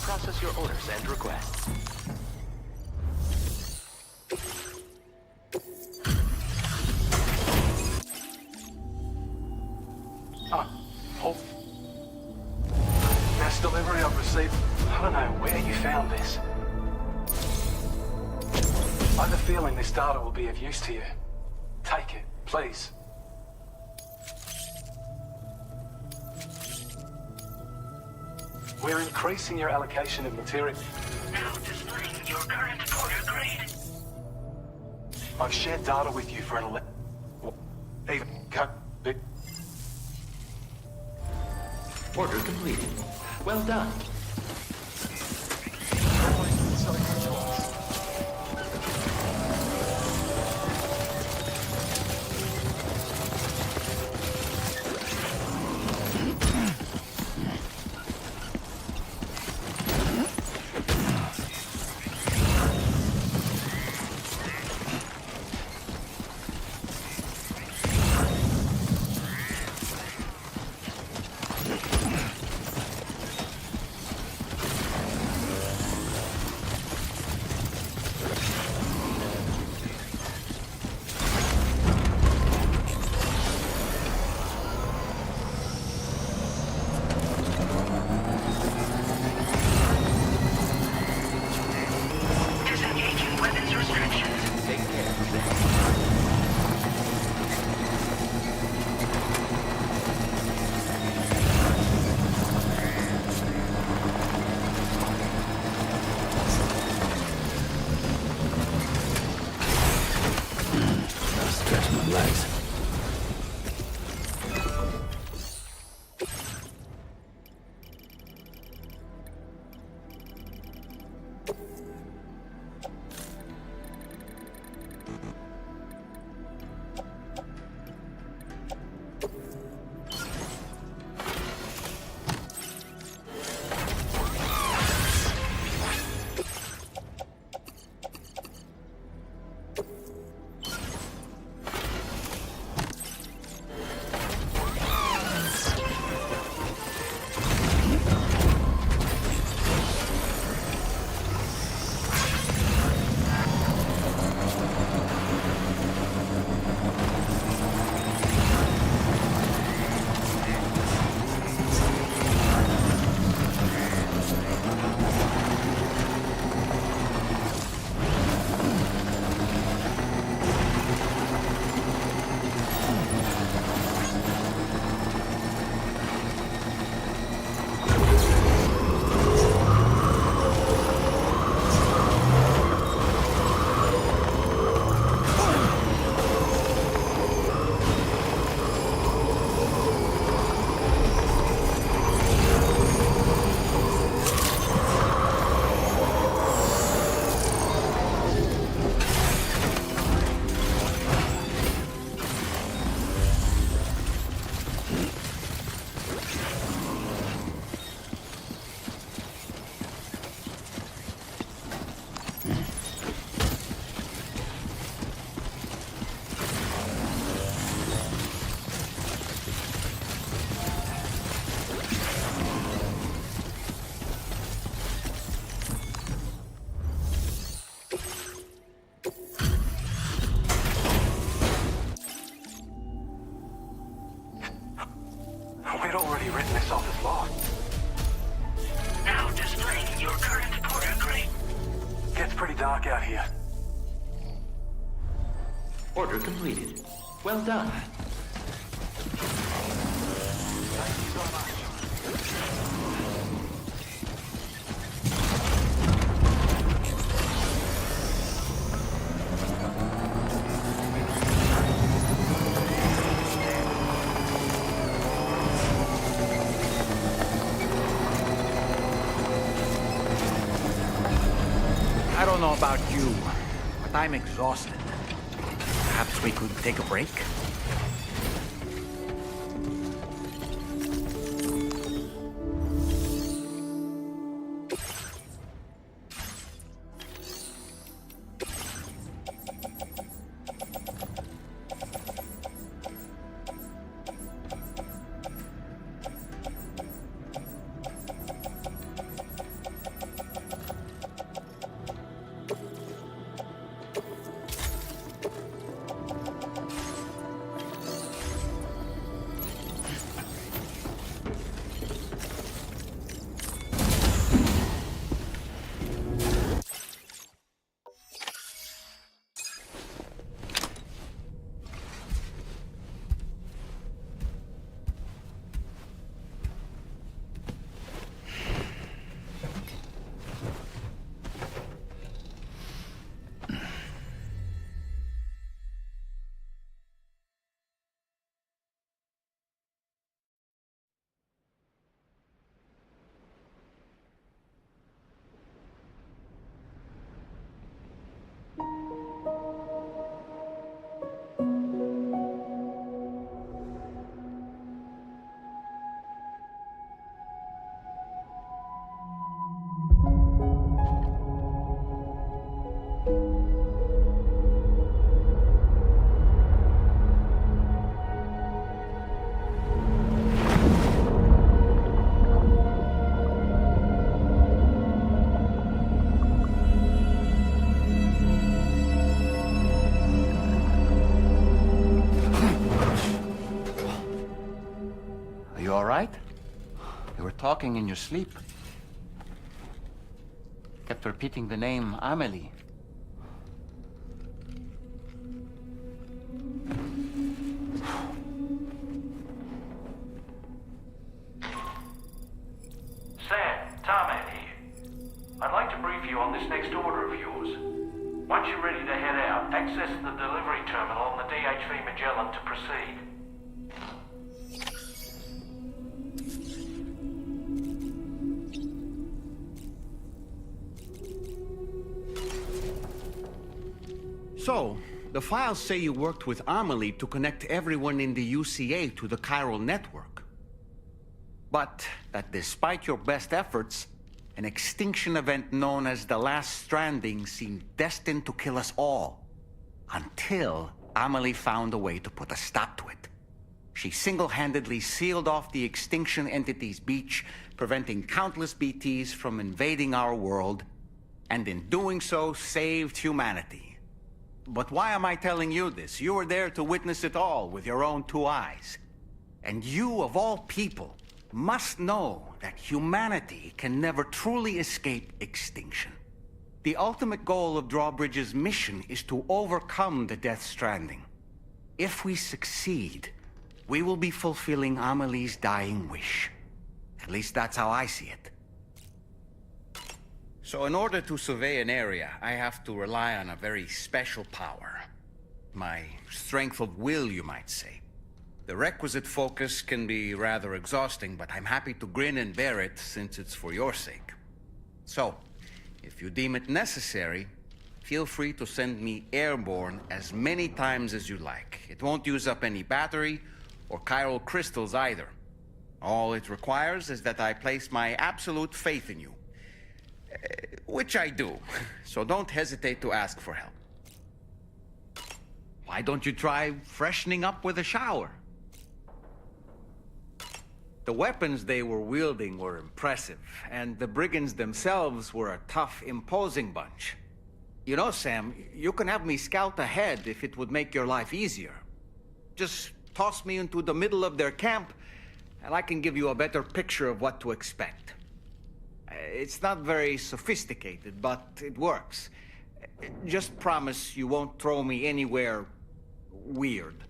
Process your orders and requests. Mass delivery I've received. I don't know where you found this. I have a feeling this data will be of use to you. Take it, please. We're increasing your allocation of material. Now displaying your current order grade. I've shared data with you for an even cut bit. Order completed. Well done. Disengaging weapons restrictions. Take care, Sam. I'll stretch my legs. We'd already written this off as lost. Now displaying your current order grade. Gets pretty dark out here. Order completed. Well done. Thank you so much. I don't know about you, but I'm exhausted. Perhaps we could take a break? were talking in your sleep. Kept repeating the name Amelie. Sam, Tarman here. I'd like to brief you on this next order of yours. Once you're ready to head out, access the delivery terminal on the DHV Magellan to proceed. So, the files say you worked with Amelie to connect everyone in the UCA to the chiral network. But that despite your best efforts, an extinction event known as the Last Stranding seemed destined to kill us all. Until Amelie found a way to put a stop to it. She single-handedly sealed off the extinction entity's beach, preventing countless BTs from invading our world, and in doing so, saved humanity. But why am I telling you this? You were there to witness it all with your own 2 eyes. And you, of all people, must know that humanity can never truly escape extinction. The ultimate goal of Drawbridge's mission is to overcome the Death Stranding. If we succeed, we will be fulfilling Amelie's dying wish. At least that's how I see it. So in order to survey an area, I have to rely on a very special power. My strength of will, you might say. The requisite focus can be rather exhausting, but I'm happy to grin and bear it since it's for your sake. So, if you deem it necessary, feel free to send me airborne as many times as you like. It won't use up any battery or chiral crystals either. All it requires is that I place my absolute faith in you. Which I do, so don't hesitate to ask for help. Why don't you try freshening up with a shower? The weapons they were wielding were impressive, and the brigands themselves were a tough, imposing bunch. You know, Sam, you can have me scout ahead if it would make your life easier. Just toss me into the middle of their camp, and I can give you a better picture of what to expect. It's not very sophisticated, but it works. Just promise you won't throw me anywhere weird.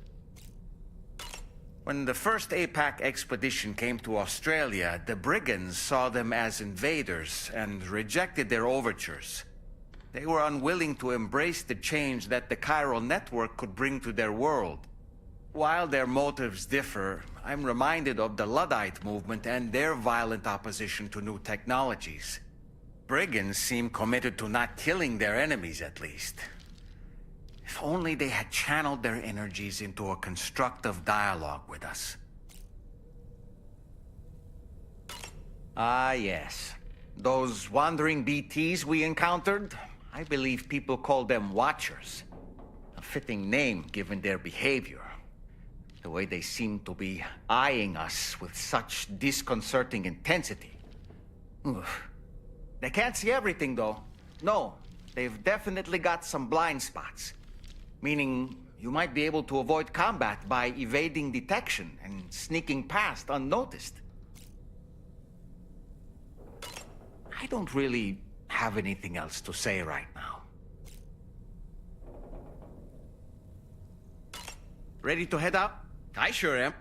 When the first APAC expedition came to Australia, the brigands saw them as invaders and rejected their overtures. They were unwilling to embrace the change that the chiral network could bring to their world. While their motives differ, I'm reminded of the Luddite movement and their violent opposition to new technologies. Brigands seem committed to not killing their enemies, at least. If only they had channeled their energies into a constructive dialogue with us. Ah, yes. Those wandering BTs we encountered, I believe people call them Watchers. A fitting name given their behavior. The way they seem to be eyeing us with such disconcerting intensity. Oof. They can't see everything, though. No, they've definitely got some blind spots. Meaning, you might be able to avoid combat by evading detection and sneaking past unnoticed. I don't really have anything else to say right now. Ready to head out? I sure am.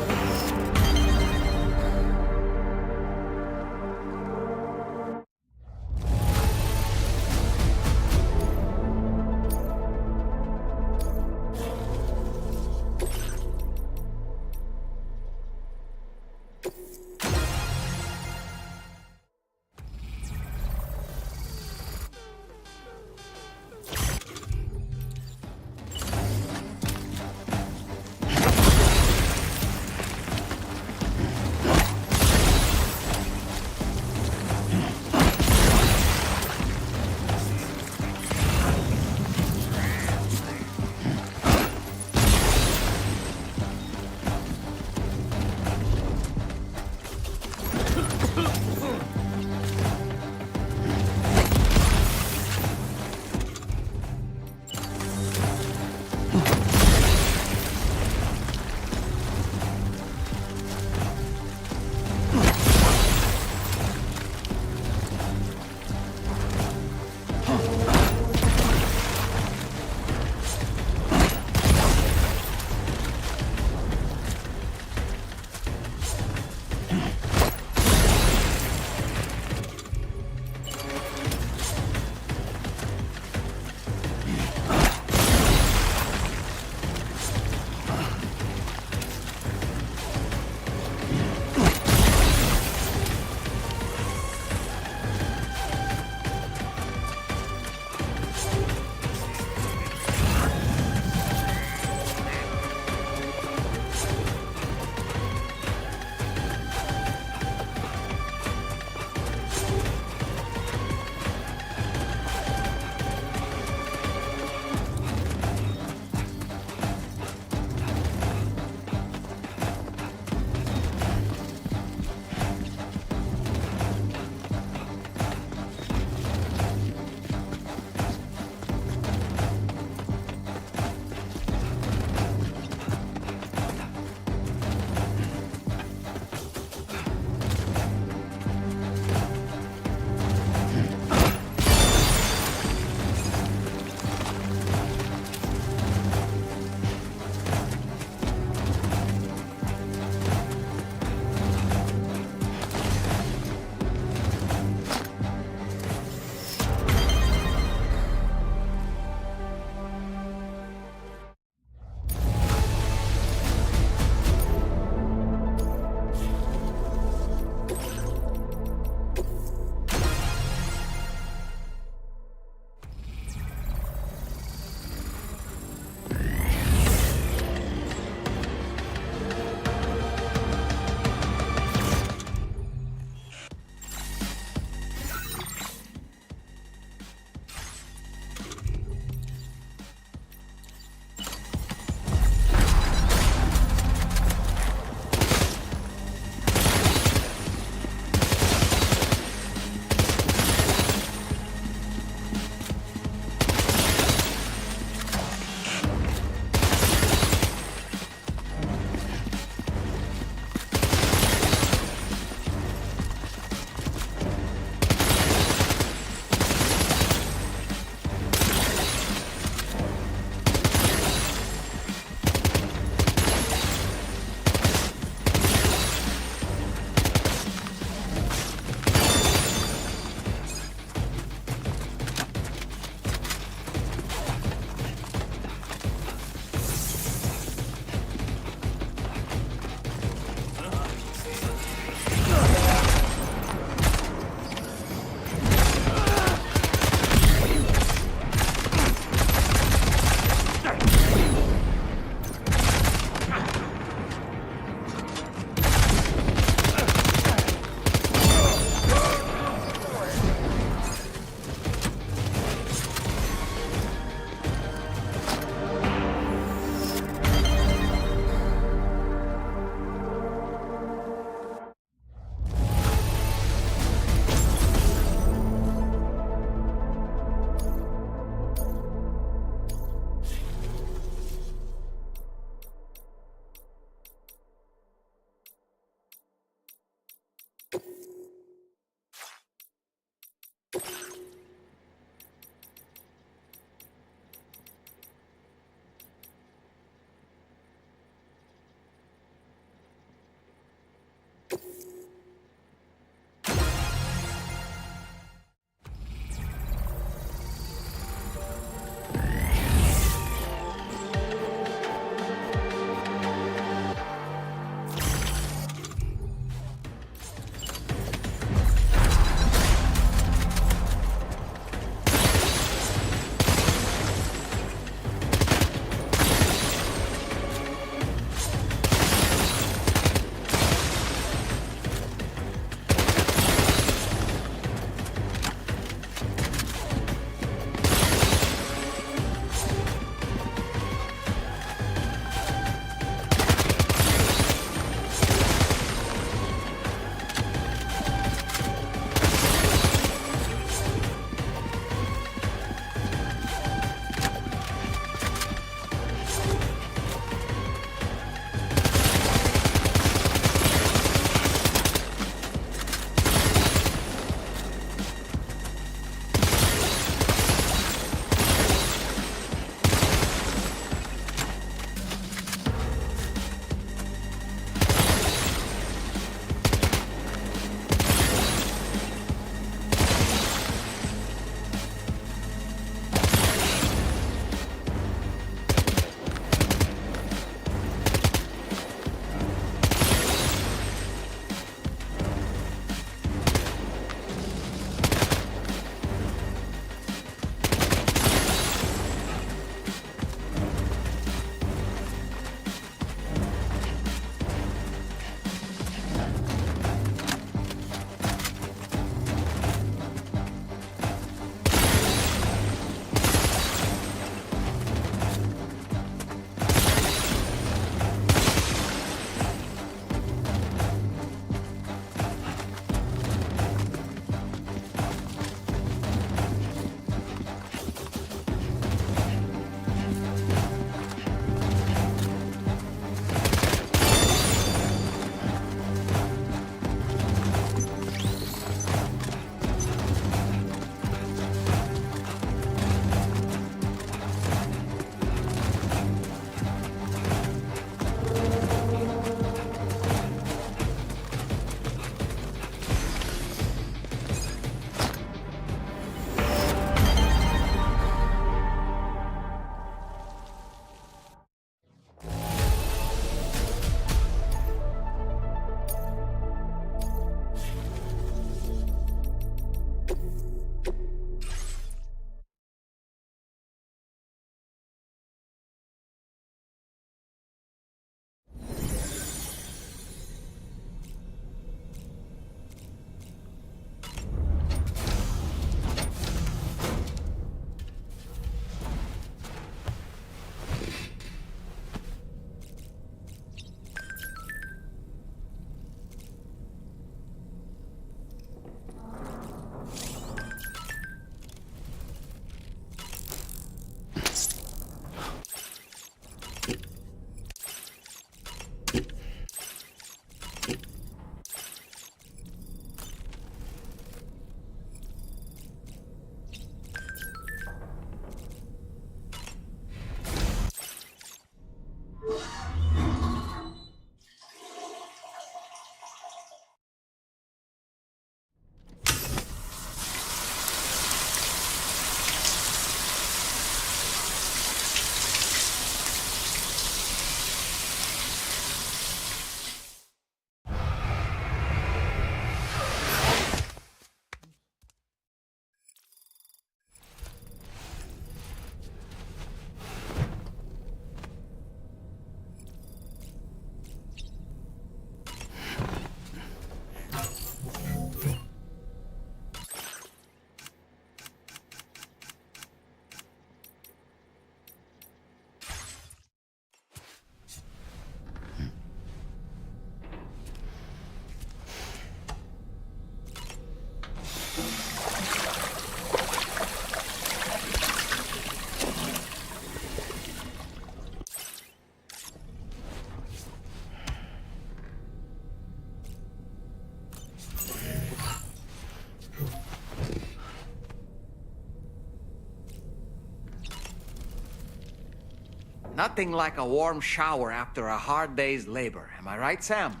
Nothing like a warm shower after a hard day's labor. Am I right, Sam?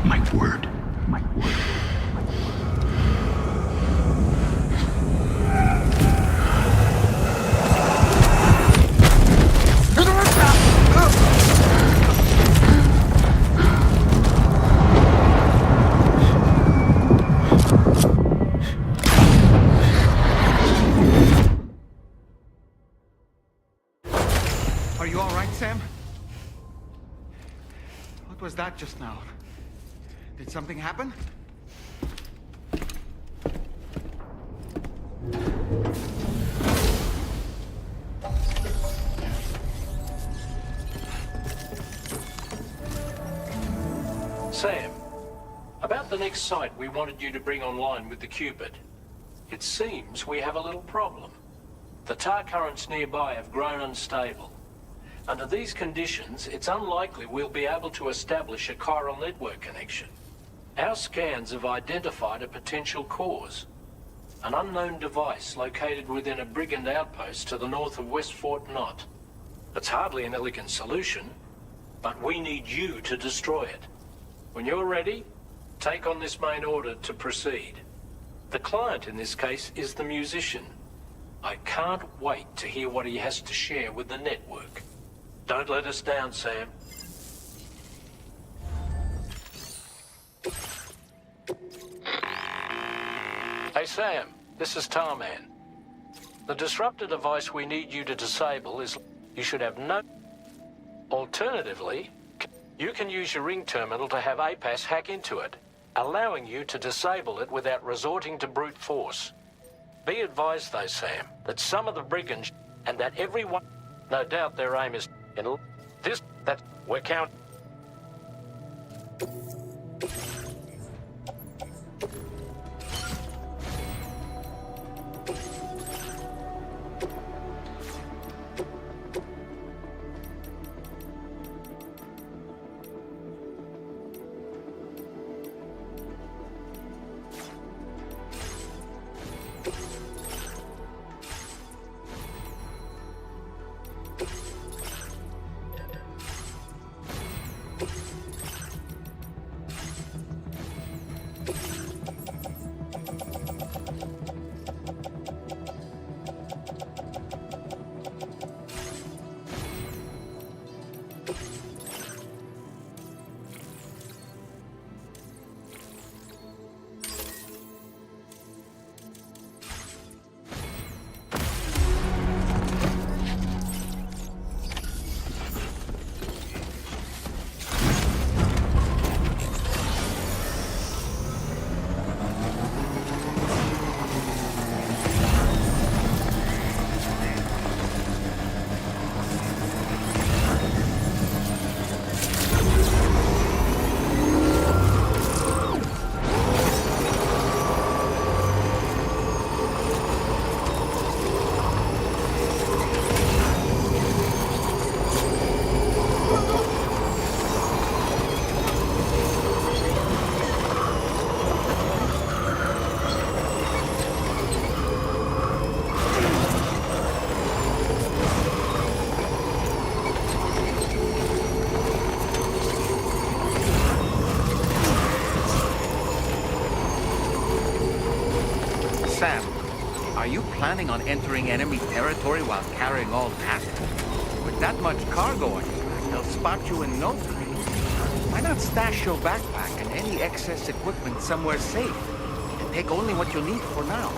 My word. My word. Are you all right, Sam? What was that just now? Did something happen? Sam, about the next site we wanted you to bring online with the Cupid. It seems we have a little problem. The tar currents nearby have grown unstable. Under these conditions, it's unlikely we'll be able to establish a chiral network connection. Our scans have identified a potential cause. An unknown device located within a brigand outpost to the north of West Fort Knot. It's hardly an elegant solution, but we need you to destroy it. When you're ready, take on this main order to proceed. The client in this case is the musician. I can't wait to hear what he has to share with the network. Don't let us down, Sam. Hey, Sam, this is Tarman. The disruptor device we need you to disable is... You should have no... Alternatively, you can use your ring terminal to have APAS hack into it, allowing you to disable it without resorting to brute force. Be advised, though, Sam, that some of the brigands... And that everyone... No doubt their aim is... In this... That... We're count... Sam, are you planning on entering enemy territory while carrying all that? With that much cargo on your back, they'll spot you in no time. Why not stash your backpack and any excess equipment somewhere safe, and take only what you need for now?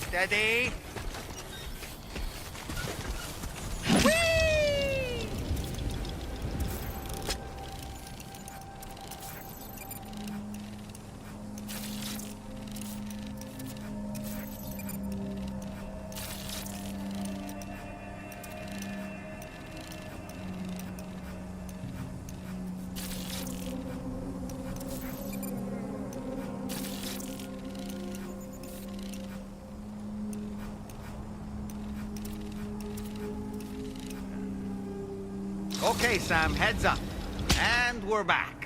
Steady. Whee! Okay, Sam, heads up. And we're back.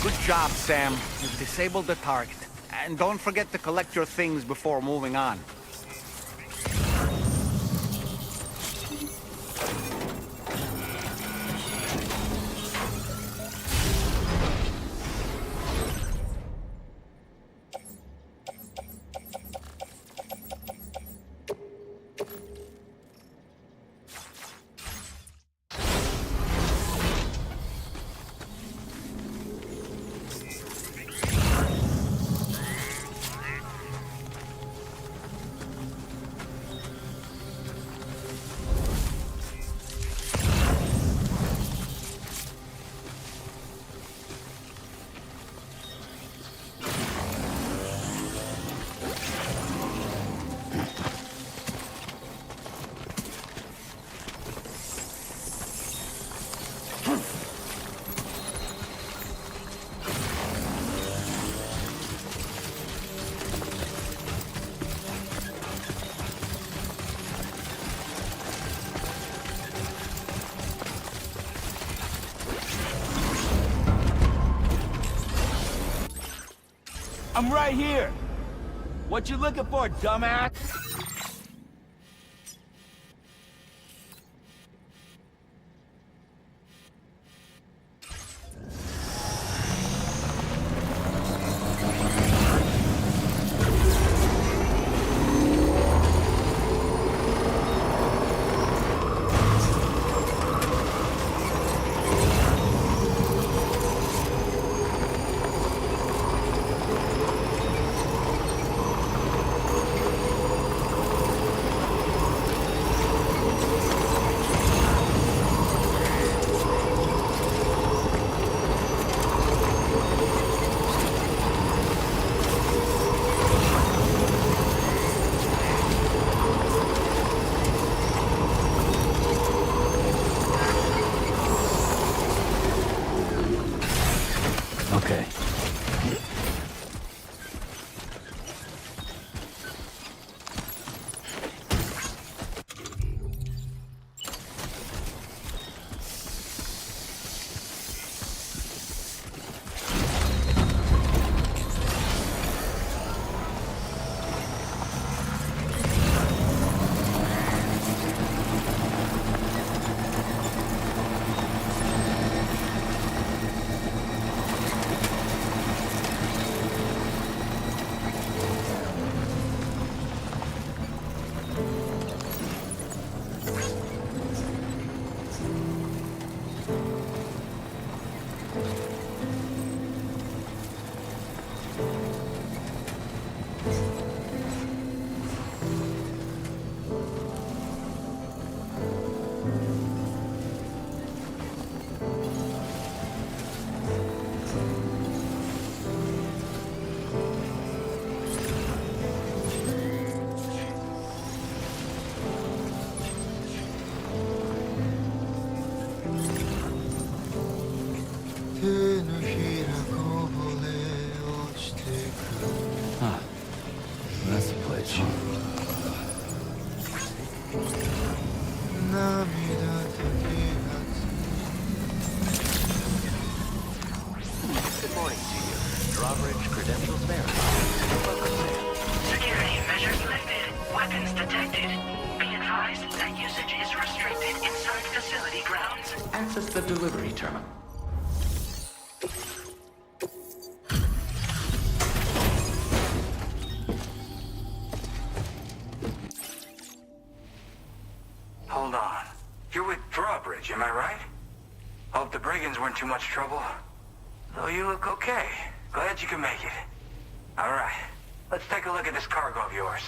Good job, Sam. You've disabled the target. And don't forget to collect your things before moving on. I'm right here. What you looking for, dumbass? Good morning to you. Drawbridge credentials verified. Welcome, Sam. Security measures lifted. Weapons detected. Be advised that usage is restricted inside facility grounds. Access the delivery terminal. Hold on. You're with Drawbridge, am I right? Hope the brigands weren't too much trouble. Though you look okay. Glad you can make it. Alright, let's take a look at this cargo of yours.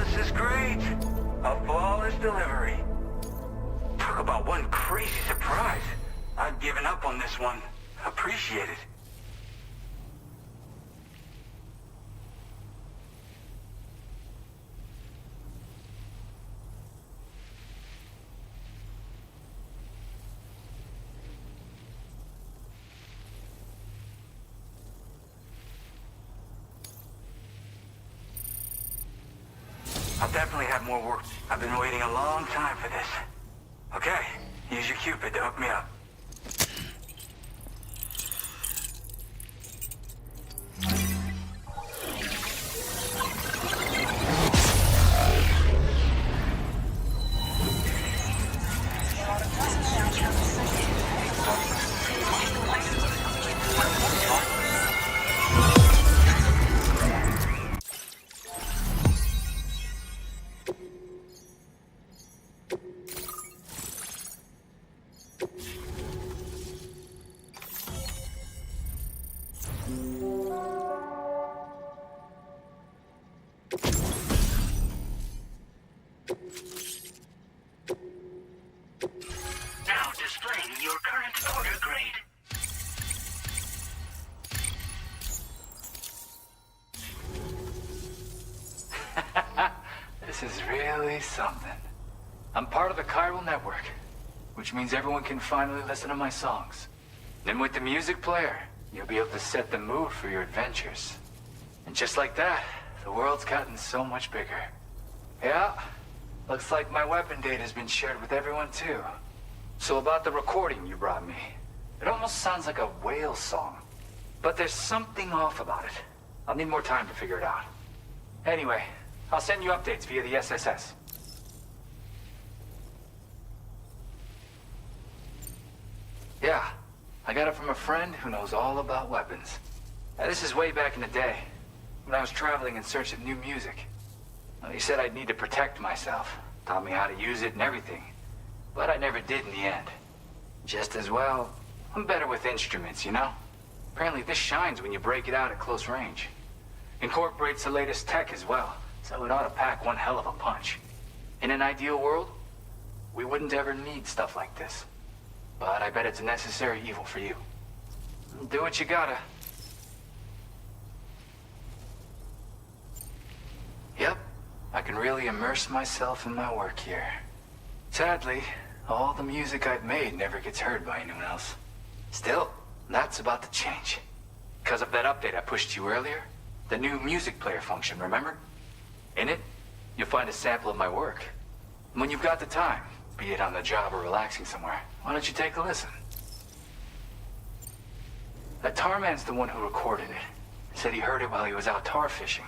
This is great. A flawless delivery. Talk about one crazy surprise. I'd given up on this one. Appreciate it. I'll definitely have more work. I've been waiting a long time for this. Okay, use your Cupid to hook me up. Now displaying your current order grade. This is really something. I'm part of the chiral network, which means everyone can finally listen to my songs. And with the music player, you'll be able to set the mood for your adventures. And just like that, the world's gotten so much bigger. Yeah, looks like my weapon data has been shared with everyone too. So about the recording you brought me, it almost sounds like a whale song. But there's something off about it. I'll need more time to figure it out. Anyway, I'll send you updates via the SSS. Yeah, I got it from a friend who knows all about weapons. Now, this is way back in the day, when I was traveling in search of new music. Well, he said I'd need to protect myself, taught me how to use it and everything. But I never did in the end. Just as well, I'm better with instruments, you know? Apparently this shines when you break it out at close range. Incorporates the latest tech as well, so it ought to pack one hell of a punch. In an ideal world, we wouldn't ever need stuff like this. But I bet it's a necessary evil for you. Do what you gotta. Yep, I can really immerse myself in my work here. Sadly, all the music I've made never gets heard by anyone else. Still, that's about to change. Because of that update I pushed you earlier, the new music player function, remember? In it, you'll find a sample of my work. And when you've got the time, be it on the job or relaxing somewhere, why don't you take a listen? That tar man's the one who recorded it. Said he heard it while he was out tar fishing.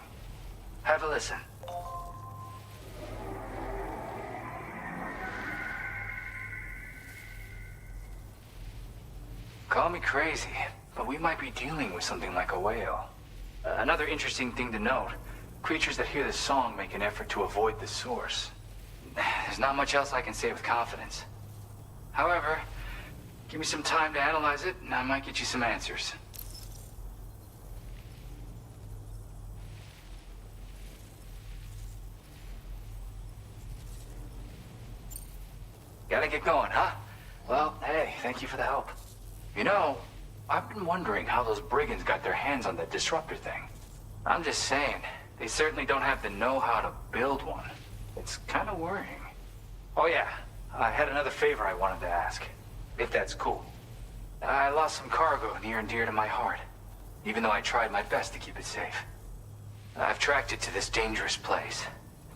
Have a listen. Call me crazy, but we might be dealing with something like a whale. Another interesting thing to note, creatures that hear this song make an effort to avoid the source. There's not much else I can say with confidence. However, give me some time to analyze it, and I might get you some answers. Gotta get going, huh? Well, hey, thank you for the help. You know, I've been wondering how those brigands got their hands on that disruptor thing. I'm just saying, they certainly don't have the know-how to build one. It's kind of worrying. Oh yeah, I had another favor I wanted to ask, if that's cool. I lost some cargo near and dear to my heart, even though I tried my best to keep it safe. I've tracked it to this dangerous place.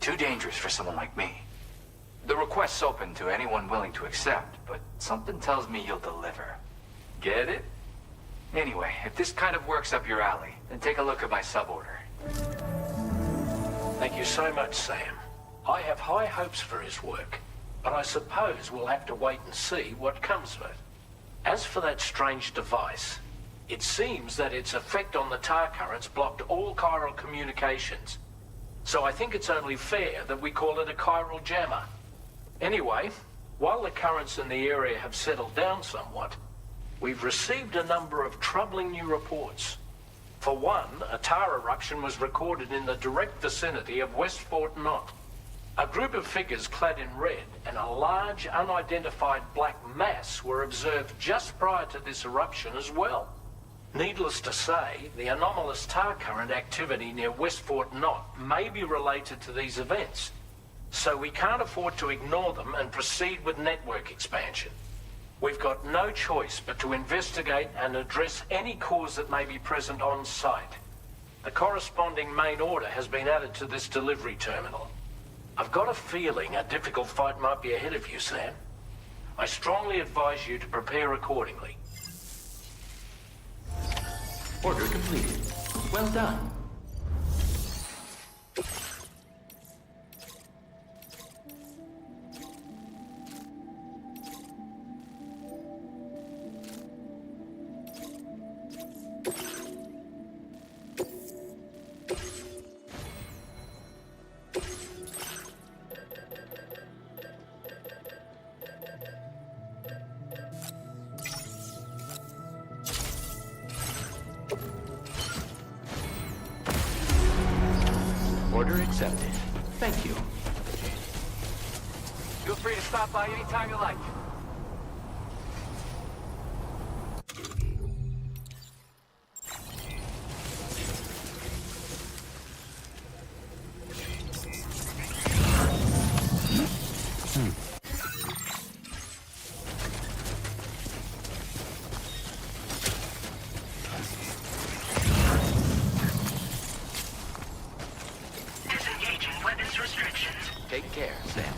Too dangerous for someone like me. The request's open to anyone willing to accept, but something tells me you'll deliver. Get it? Anyway, if this kind of works up your alley, then take a look at my suborder. Thank you so much, Sam. I have high hopes for his work, but I suppose we'll have to wait and see what comes of it. As for that strange device, it seems that its effect on the tar currents blocked all chiral communications. So I think it's only fair that we call it a chiral jammer. Anyway, while the currents in the area have settled down somewhat, we've received a number of troubling new reports. For one, a tar eruption was recorded in the direct vicinity of West Fort Knot. A group of figures clad in red and a large unidentified black mass were observed just prior to this eruption as well. Needless to say, the anomalous tar current activity near West Fort Knot may be related to these events, so we can't afford to ignore them and proceed with network expansion. We've got no choice but to investigate and address any cause that may be present on site. The corresponding main order has been added to this delivery terminal. I've got a feeling a difficult fight might be ahead of you, Sam. I strongly advise you to prepare accordingly. Order completed. Well done. Order accepted. Thank you. Feel free to stop by anytime you like. Disengaging weapons restrictions. Take care, Sam.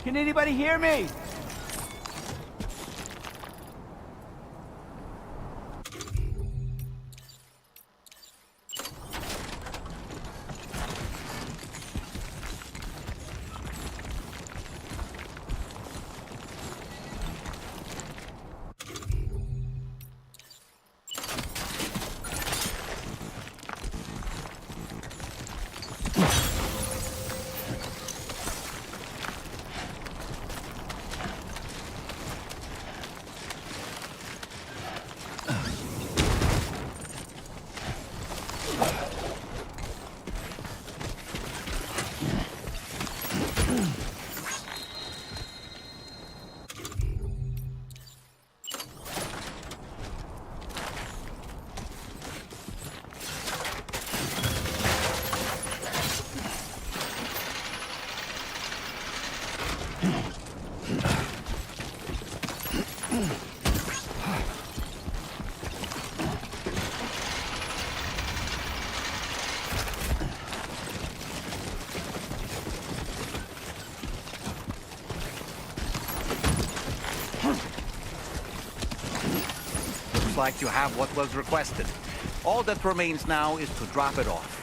Can anybody hear me? Looks like you have what was requested. All that remains now is to drop it off.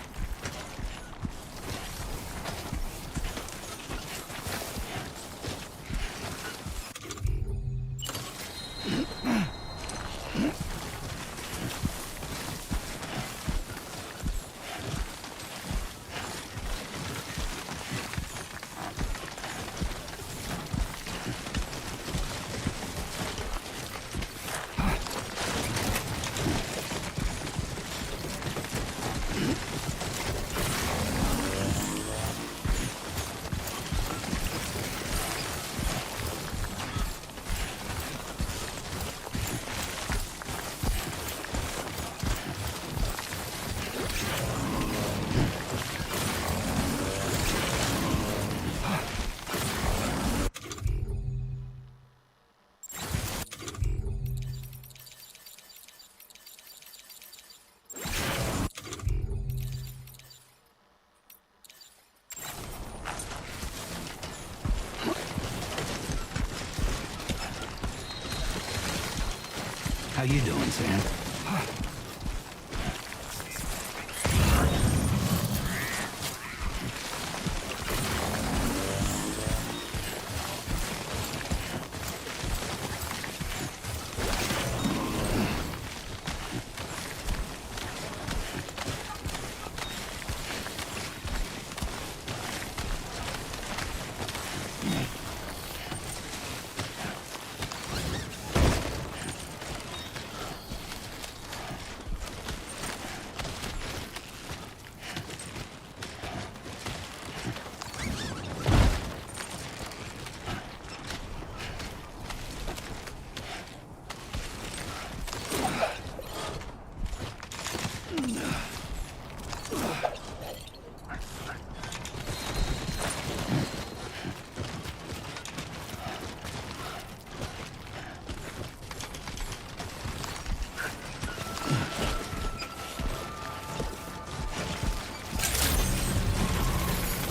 How you doing, Sam?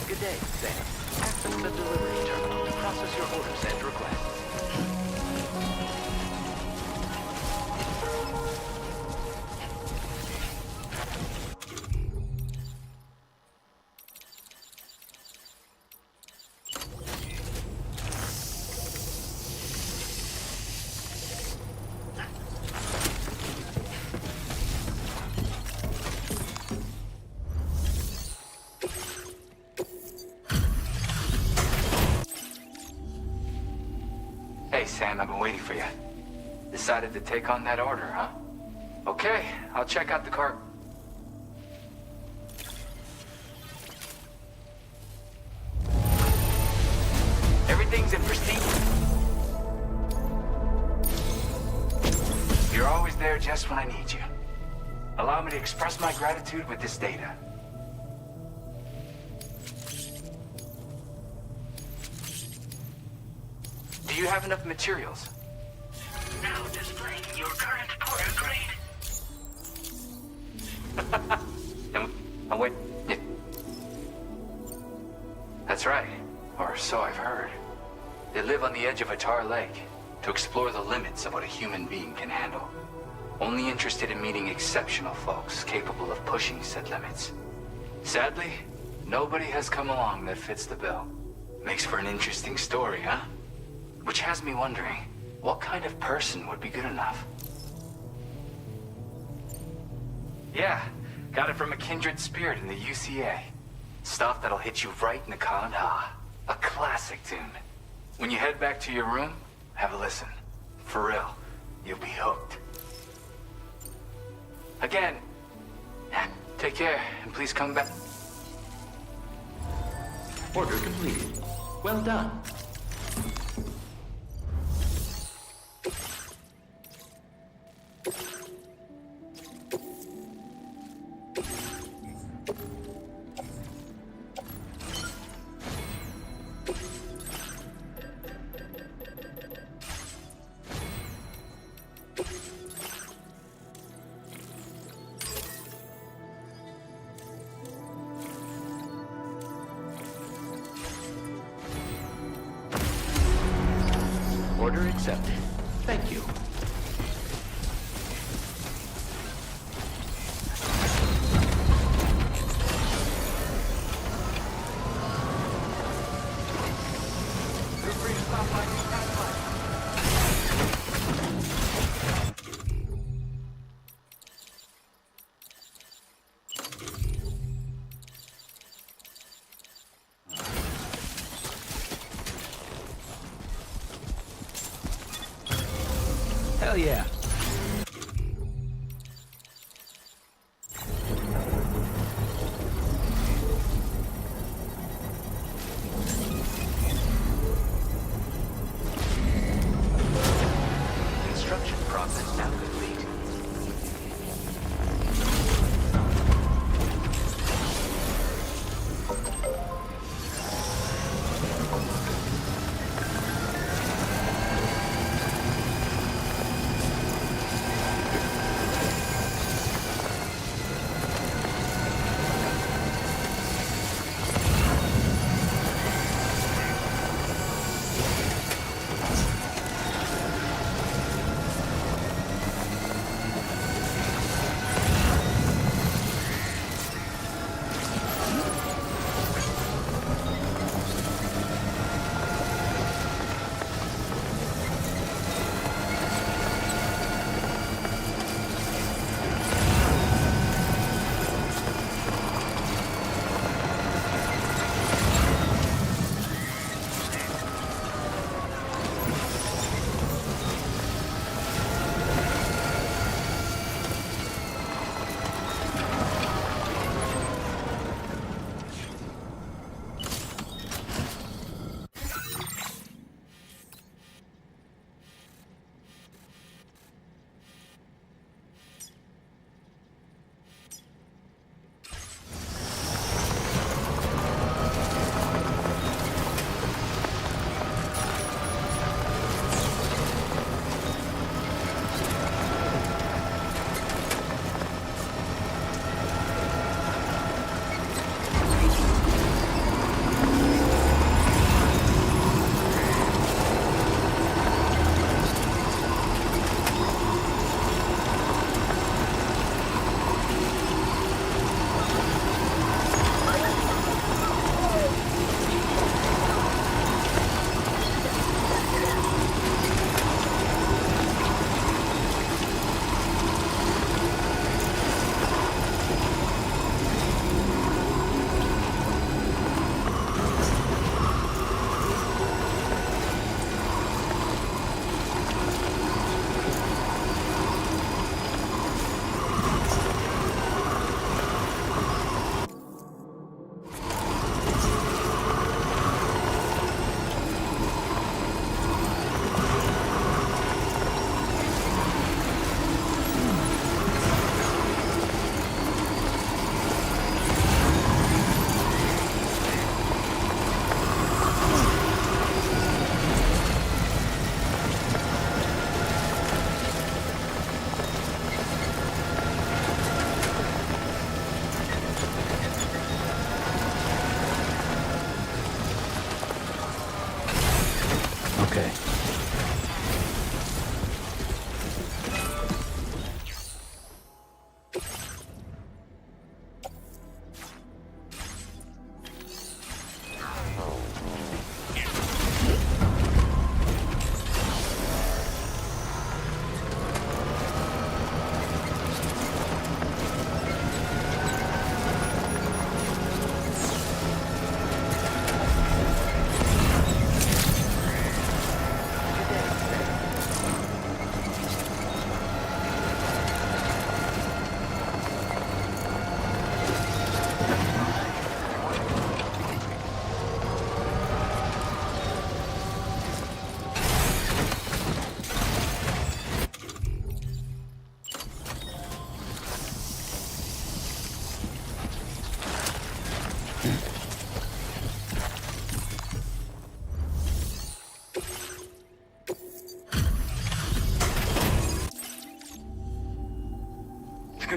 Good day, Sam. Access the delivery terminal to process your orders and requests. Hey, Sam, I've been waiting for you. Decided to take on that order, huh? Okay, I'll check out the car. Everything's in pristine. You're always there just when I need you. Allow me to express my gratitude with this data. Do you have enough materials? Now displaying your current order grade. and wait. That's right. Or so I've heard. They live on the edge of a tar lake to explore the limits of what a human being can handle. Only interested in meeting exceptional folks capable of pushing said limits. Sadly, nobody has come along that fits the bill. Makes for an interesting story, huh? Which has me wondering, what kind of person would be good enough? Yeah, got it from a kindred spirit in the UCA. Stuff that'll hit you right in the Kandha. A classic tune. When you head back to your room, have a listen. For real, you'll be hooked. Again, take care, and please come back. Order completed. Well done. Order accepted. Thank you. Hell yeah. Construction process now complete.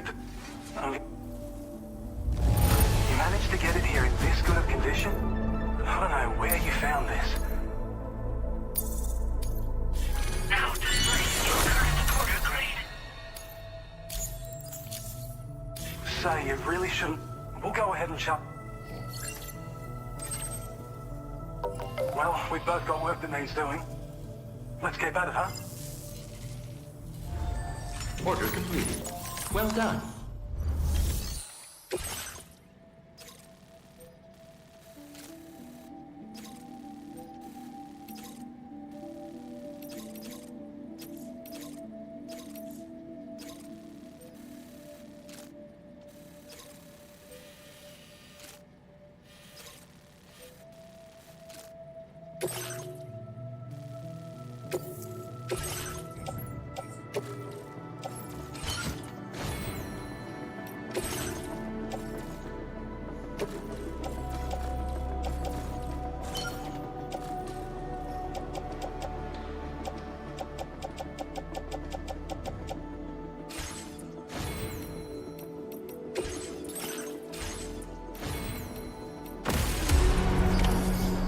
good to... You managed to get it here in this good of condition? I don't know where you found this. Now displaying your current porter grade. Say, you really shouldn't... We'll go ahead and shut... Well, we've both got work that needs doing. Let's keep at it, huh? Order completed. Well done.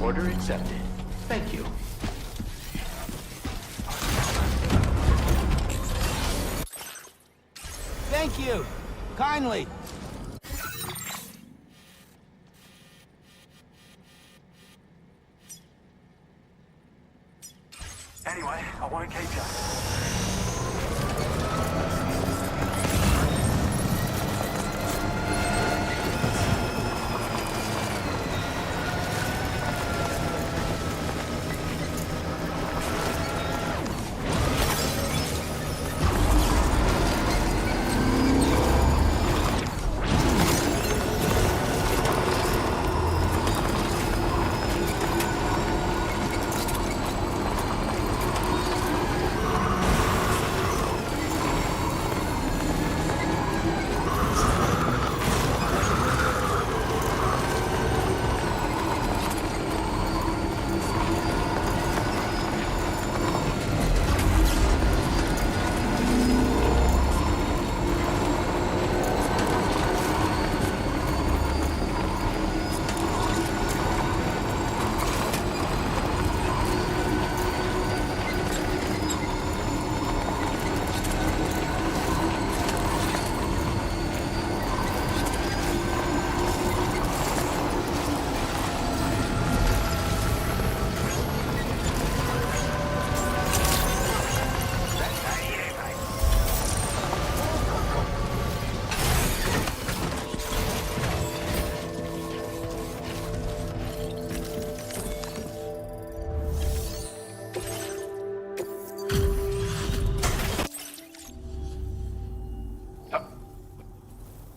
Order accepted. Thank you. Thank you. Kindly. Anyway, I won't keep you.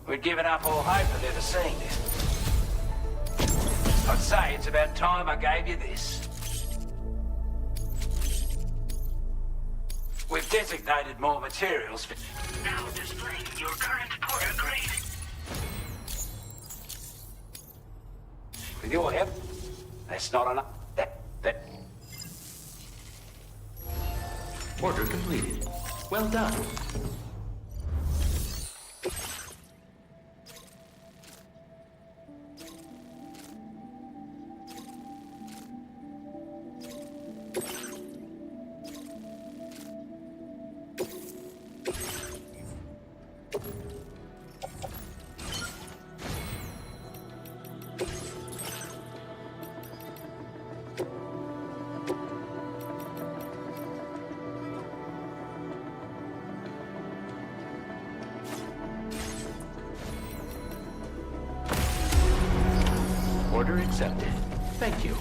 We'd given up all hope of ever seeing this. I'd say it's about time I gave you this. We've designated more materials for... Now displaying your current porter grade. With your help, that's not enough. That... Order completed. Well done. Order accepted. Thank you.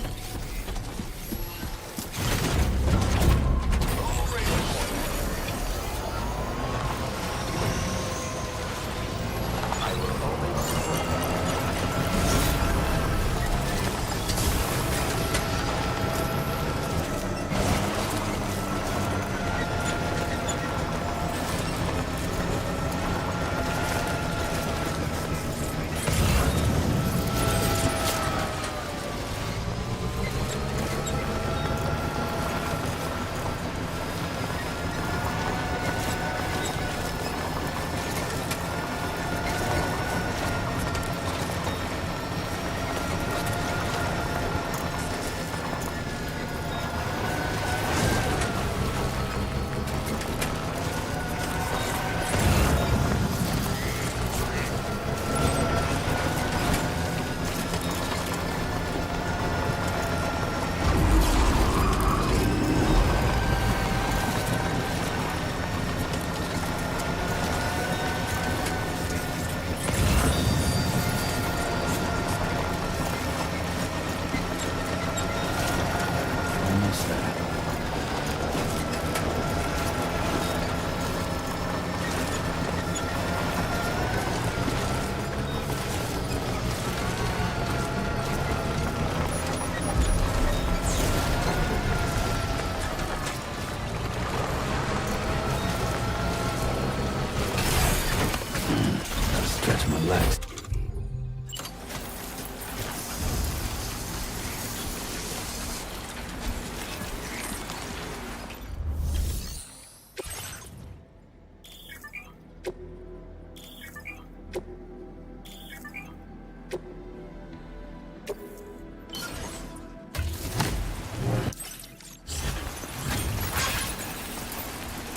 Relax.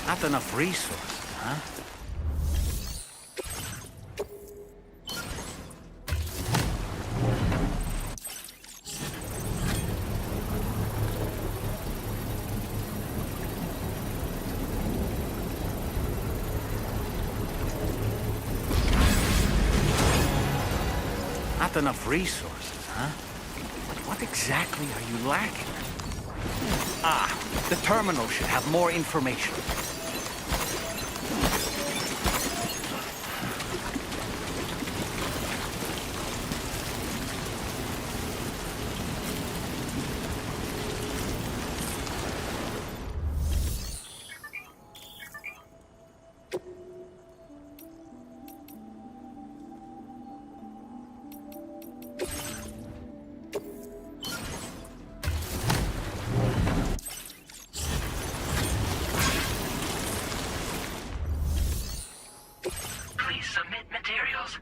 Not enough resources, huh? Not enough resources, huh? What exactly are you lacking? Ah, the terminal should have more information. Please submit materials.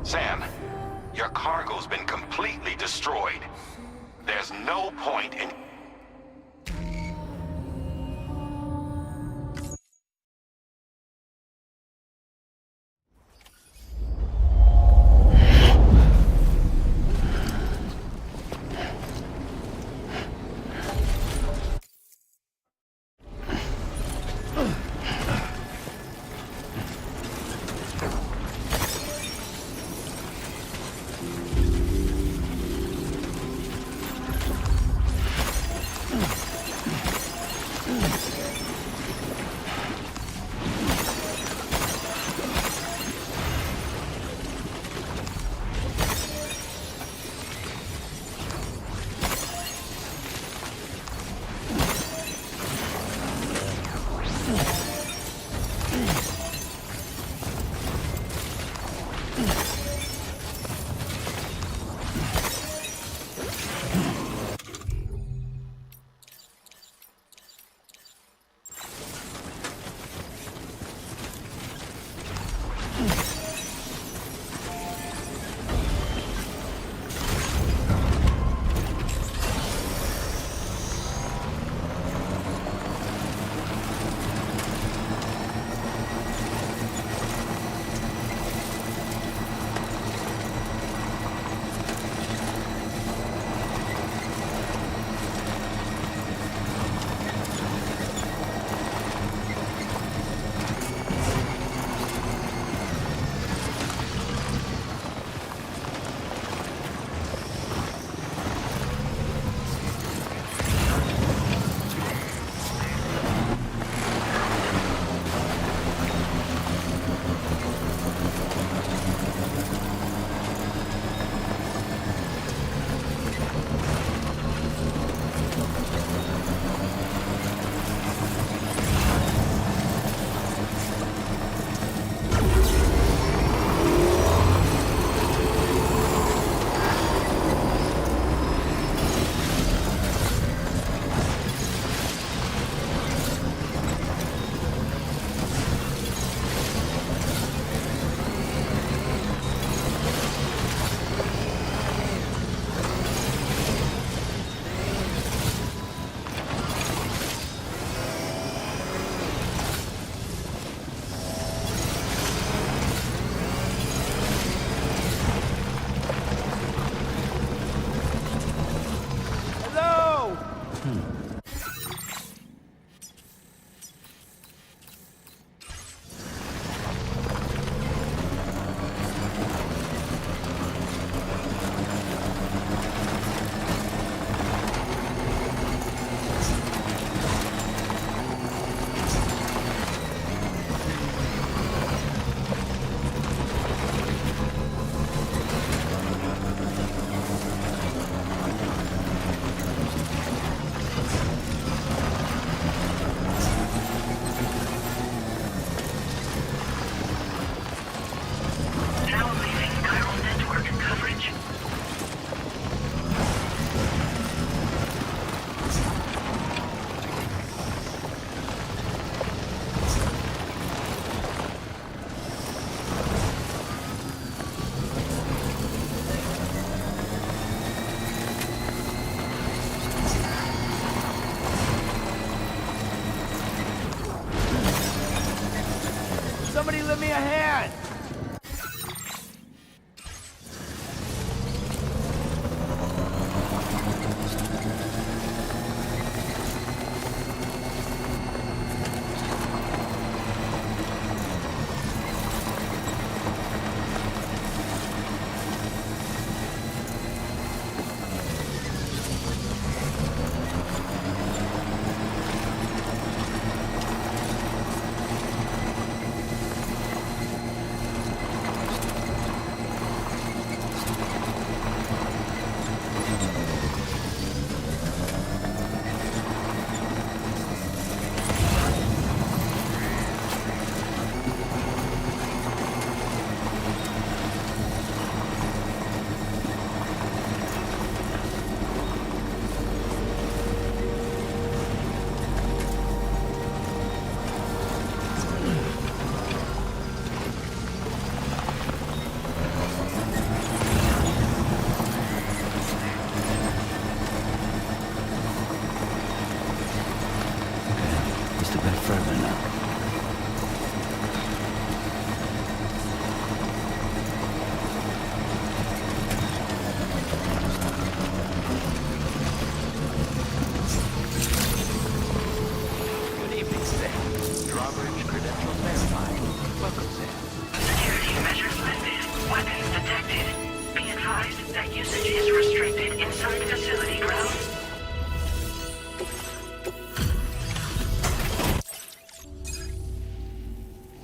Sam, your cargo's been completely destroyed. There's no point in... Somebody lend me a hand! Just a bit further now. Good evening, Sam. Drawbridge credentials verified. Welcome, Sam. Security measures lifted. Weapons detected. Be advised that usage is restricted inside facility grounds.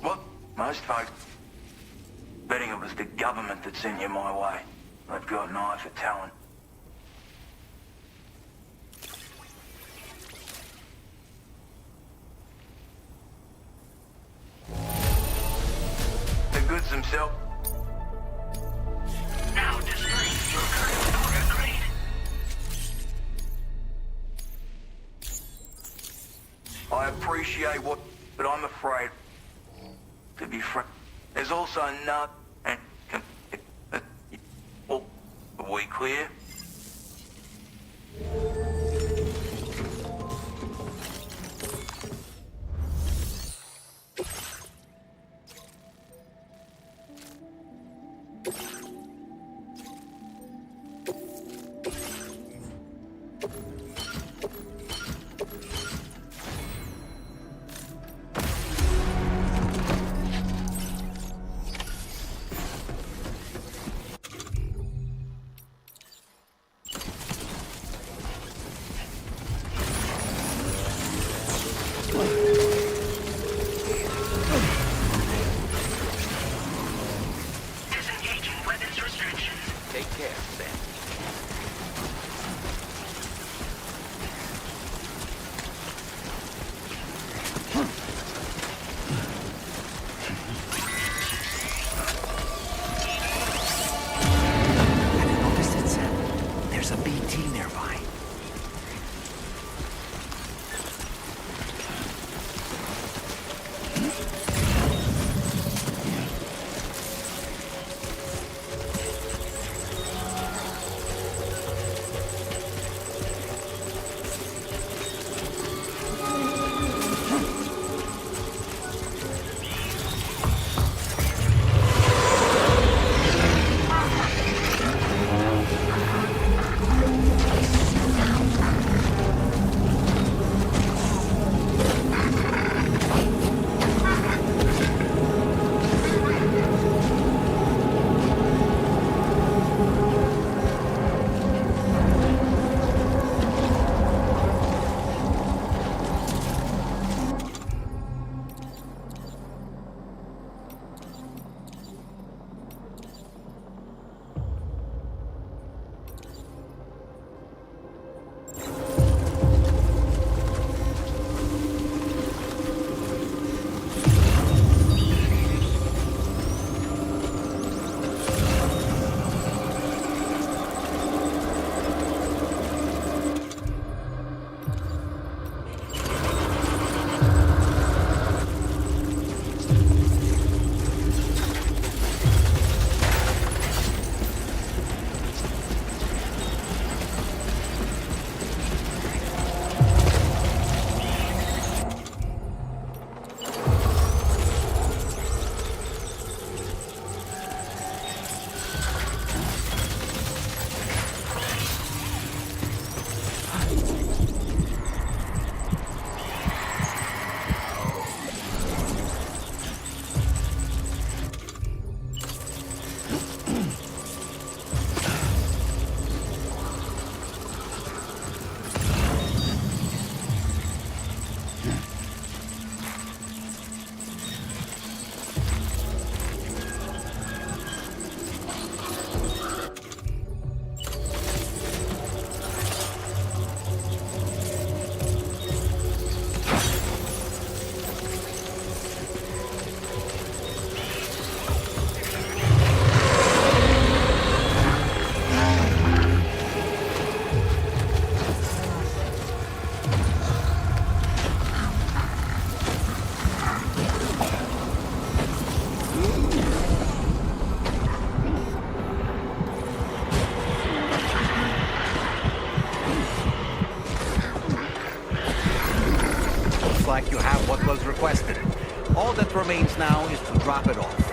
What? Most folks betting it was the government that sent you my way. They've got an eye for talent. The goods themselves. Now displaying your current order grade. I appreciate what, but I'm afraid, to be frank, there's also not. Are we clear? requested. All that remains now is to drop it off.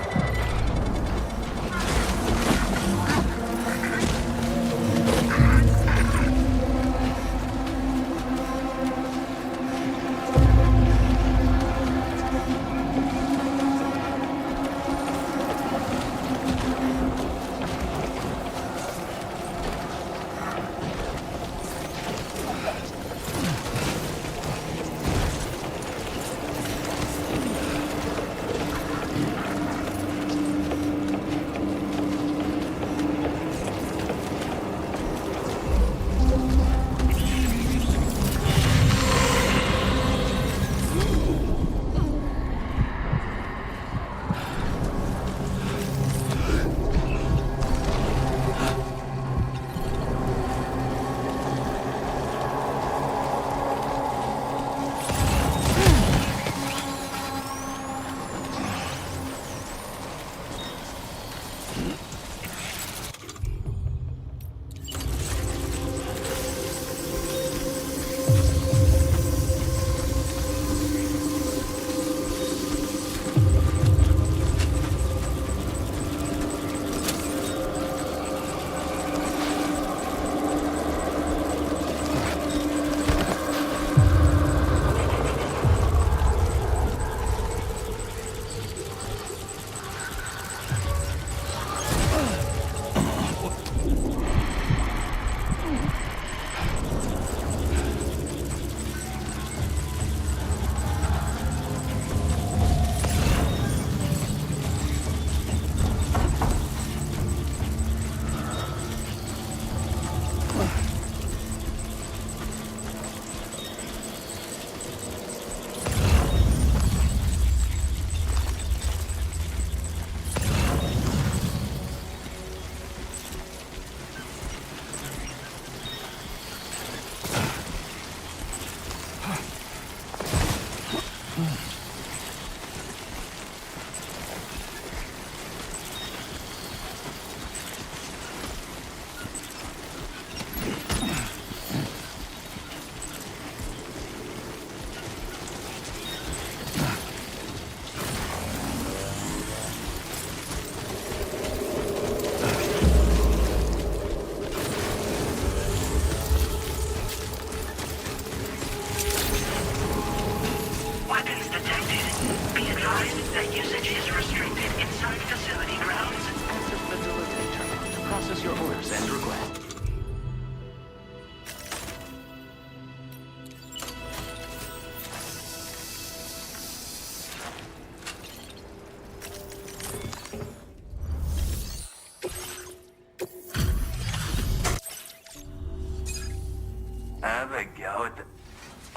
Have a go at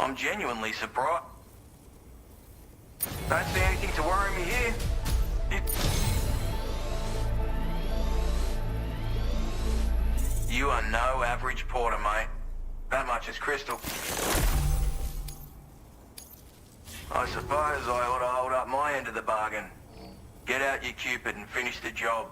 I'm genuinely surprised. Don't see anything to worry me here. You are no average porter, mate. That much is crystal. I suppose I ought to hold up my end of the bargain. Get out your Cupid and finish the job.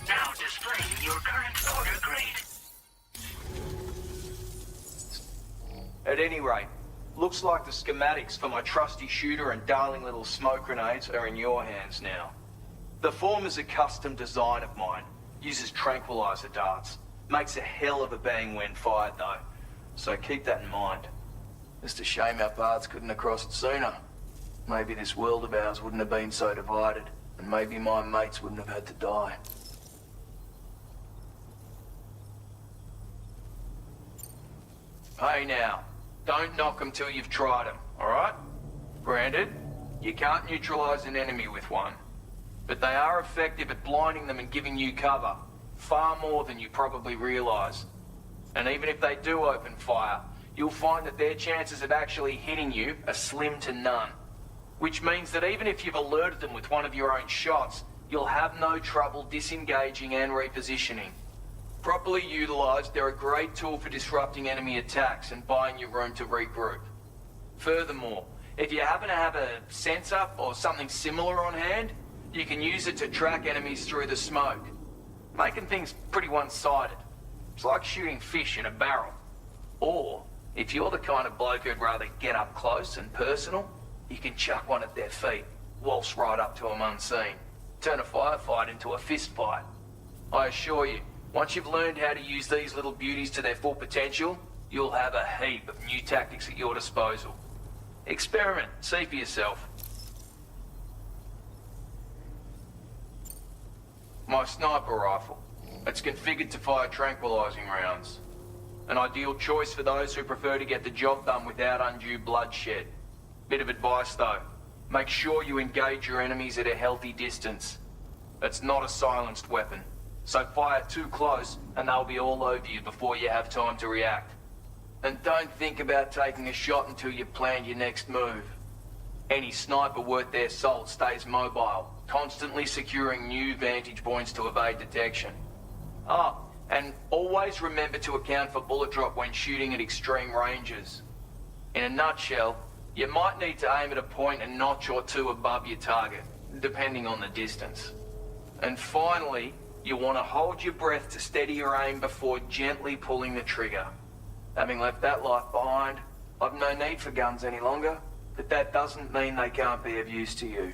Now displaying your current order grade. At any rate, looks like the schematics for my trusty shooter and darling little smoke grenades are in your hands now. The form is a custom design of mine. Uses tranquilizer darts. Makes a hell of a bang when fired though. So keep that in mind. Just a shame our paths couldn't have crossed sooner. Maybe this world of ours wouldn't have been so divided, and maybe my mates wouldn't have had to die. Hey now, don't knock them till you've tried them, alright? Granted, you can't neutralize an enemy with one, but they are effective at blinding them and giving you cover, far more than you probably realize. And even if they do open fire, you'll find that their chances of actually hitting you are slim to none. Which means that even if you've alerted them with one of your own shots, you'll have no trouble disengaging and repositioning. Properly utilized, they're a great tool for disrupting enemy attacks and buying you room to regroup. Furthermore, if you happen to have a sensor or something similar on hand, you can use it to track enemies through the smoke, making things pretty one-sided. It's like shooting fish in a barrel. Or, if you're the kind of bloke who'd rather get up close and personal, you can chuck one at their feet, waltz right up to them unseen, turn a firefight into a fist fight. I assure you, once you've learned how to use these little beauties to their full potential, you'll have a heap of new tactics at your disposal. Experiment, see for yourself. My sniper rifle. It's configured to fire tranquilizing rounds. An ideal choice for those who prefer to get the job done without undue bloodshed. Bit of advice though, make sure you engage your enemies at a healthy distance. It's not a silenced weapon, so fire too close and they'll be all over you before you have time to react. And don't think about taking a shot until you've planned your next move. Any sniper worth their salt stays mobile, constantly securing new vantage points to evade detection. Ah, and always remember to account for bullet drop when shooting at extreme ranges. In a nutshell, you might need to aim at a point a notch or two above your target, depending on the distance. And finally, you want to hold your breath to steady your aim before gently pulling the trigger. Having left that life behind, I've no need for guns any longer, but that doesn't mean they can't be of use to you.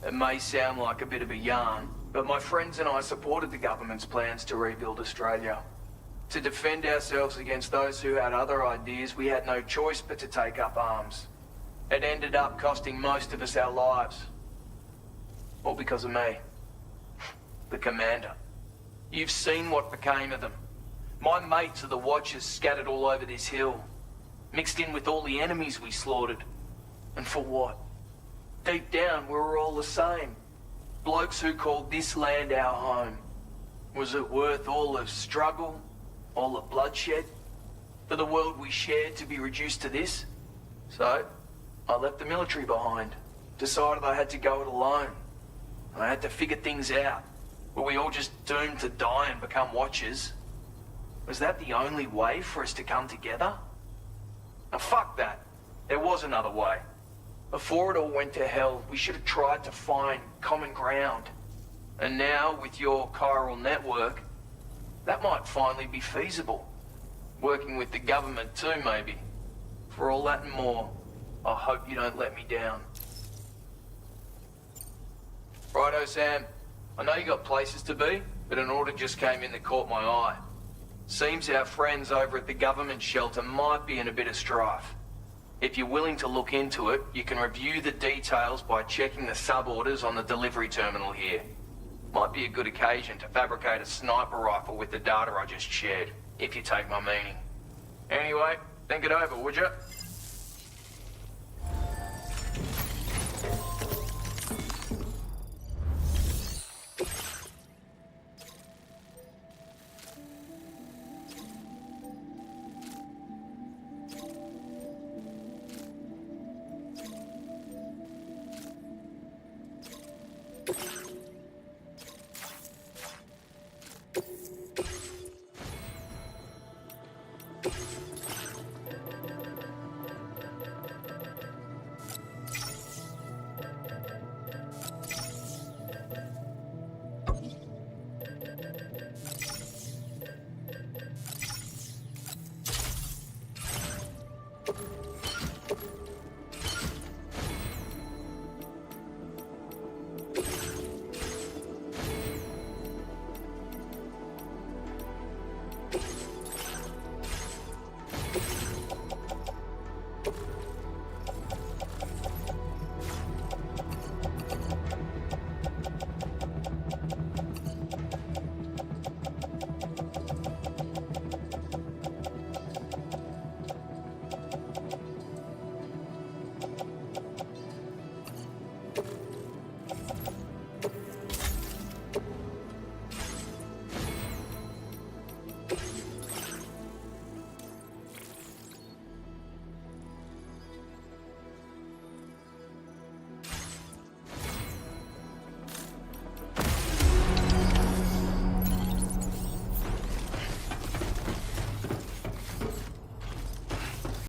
It may sound like a bit of a yarn, but my friends and I supported the government's plans to rebuild Australia. To defend ourselves against those who had other ideas, we had no choice but to take up arms. It ended up costing most of us our lives. All because of me. The commander. You've seen what became of them. My mates are the Watchers scattered all over this hill, mixed in with all the enemies we slaughtered. And for what? Deep down, we were all the same. Blokes who called this land our home. Was it worth all the struggle, all the bloodshed, for the world we shared to be reduced to this? So, I left the military behind. Decided I had to go it alone. I had to figure things out. Were we all just doomed to die and become Watchers? Was that the only way for us to come together? Now fuck that. There was another way. Before it all went to hell, we should have tried to find common ground. And now, with your chiral network, that might finally be feasible. Working with the government too, maybe. For all that and more, I hope you don't let me down. Righto, Sam. I know you got places to be, but an order just came in that caught my eye. Seems our friends over at the government shelter might be in a bit of strife. If you're willing to look into it, you can review the details by checking the sub-orders on the delivery terminal here. Might be a good occasion to fabricate a sniper rifle with the data I just shared, if you take my meaning. Anyway, think it over, would you?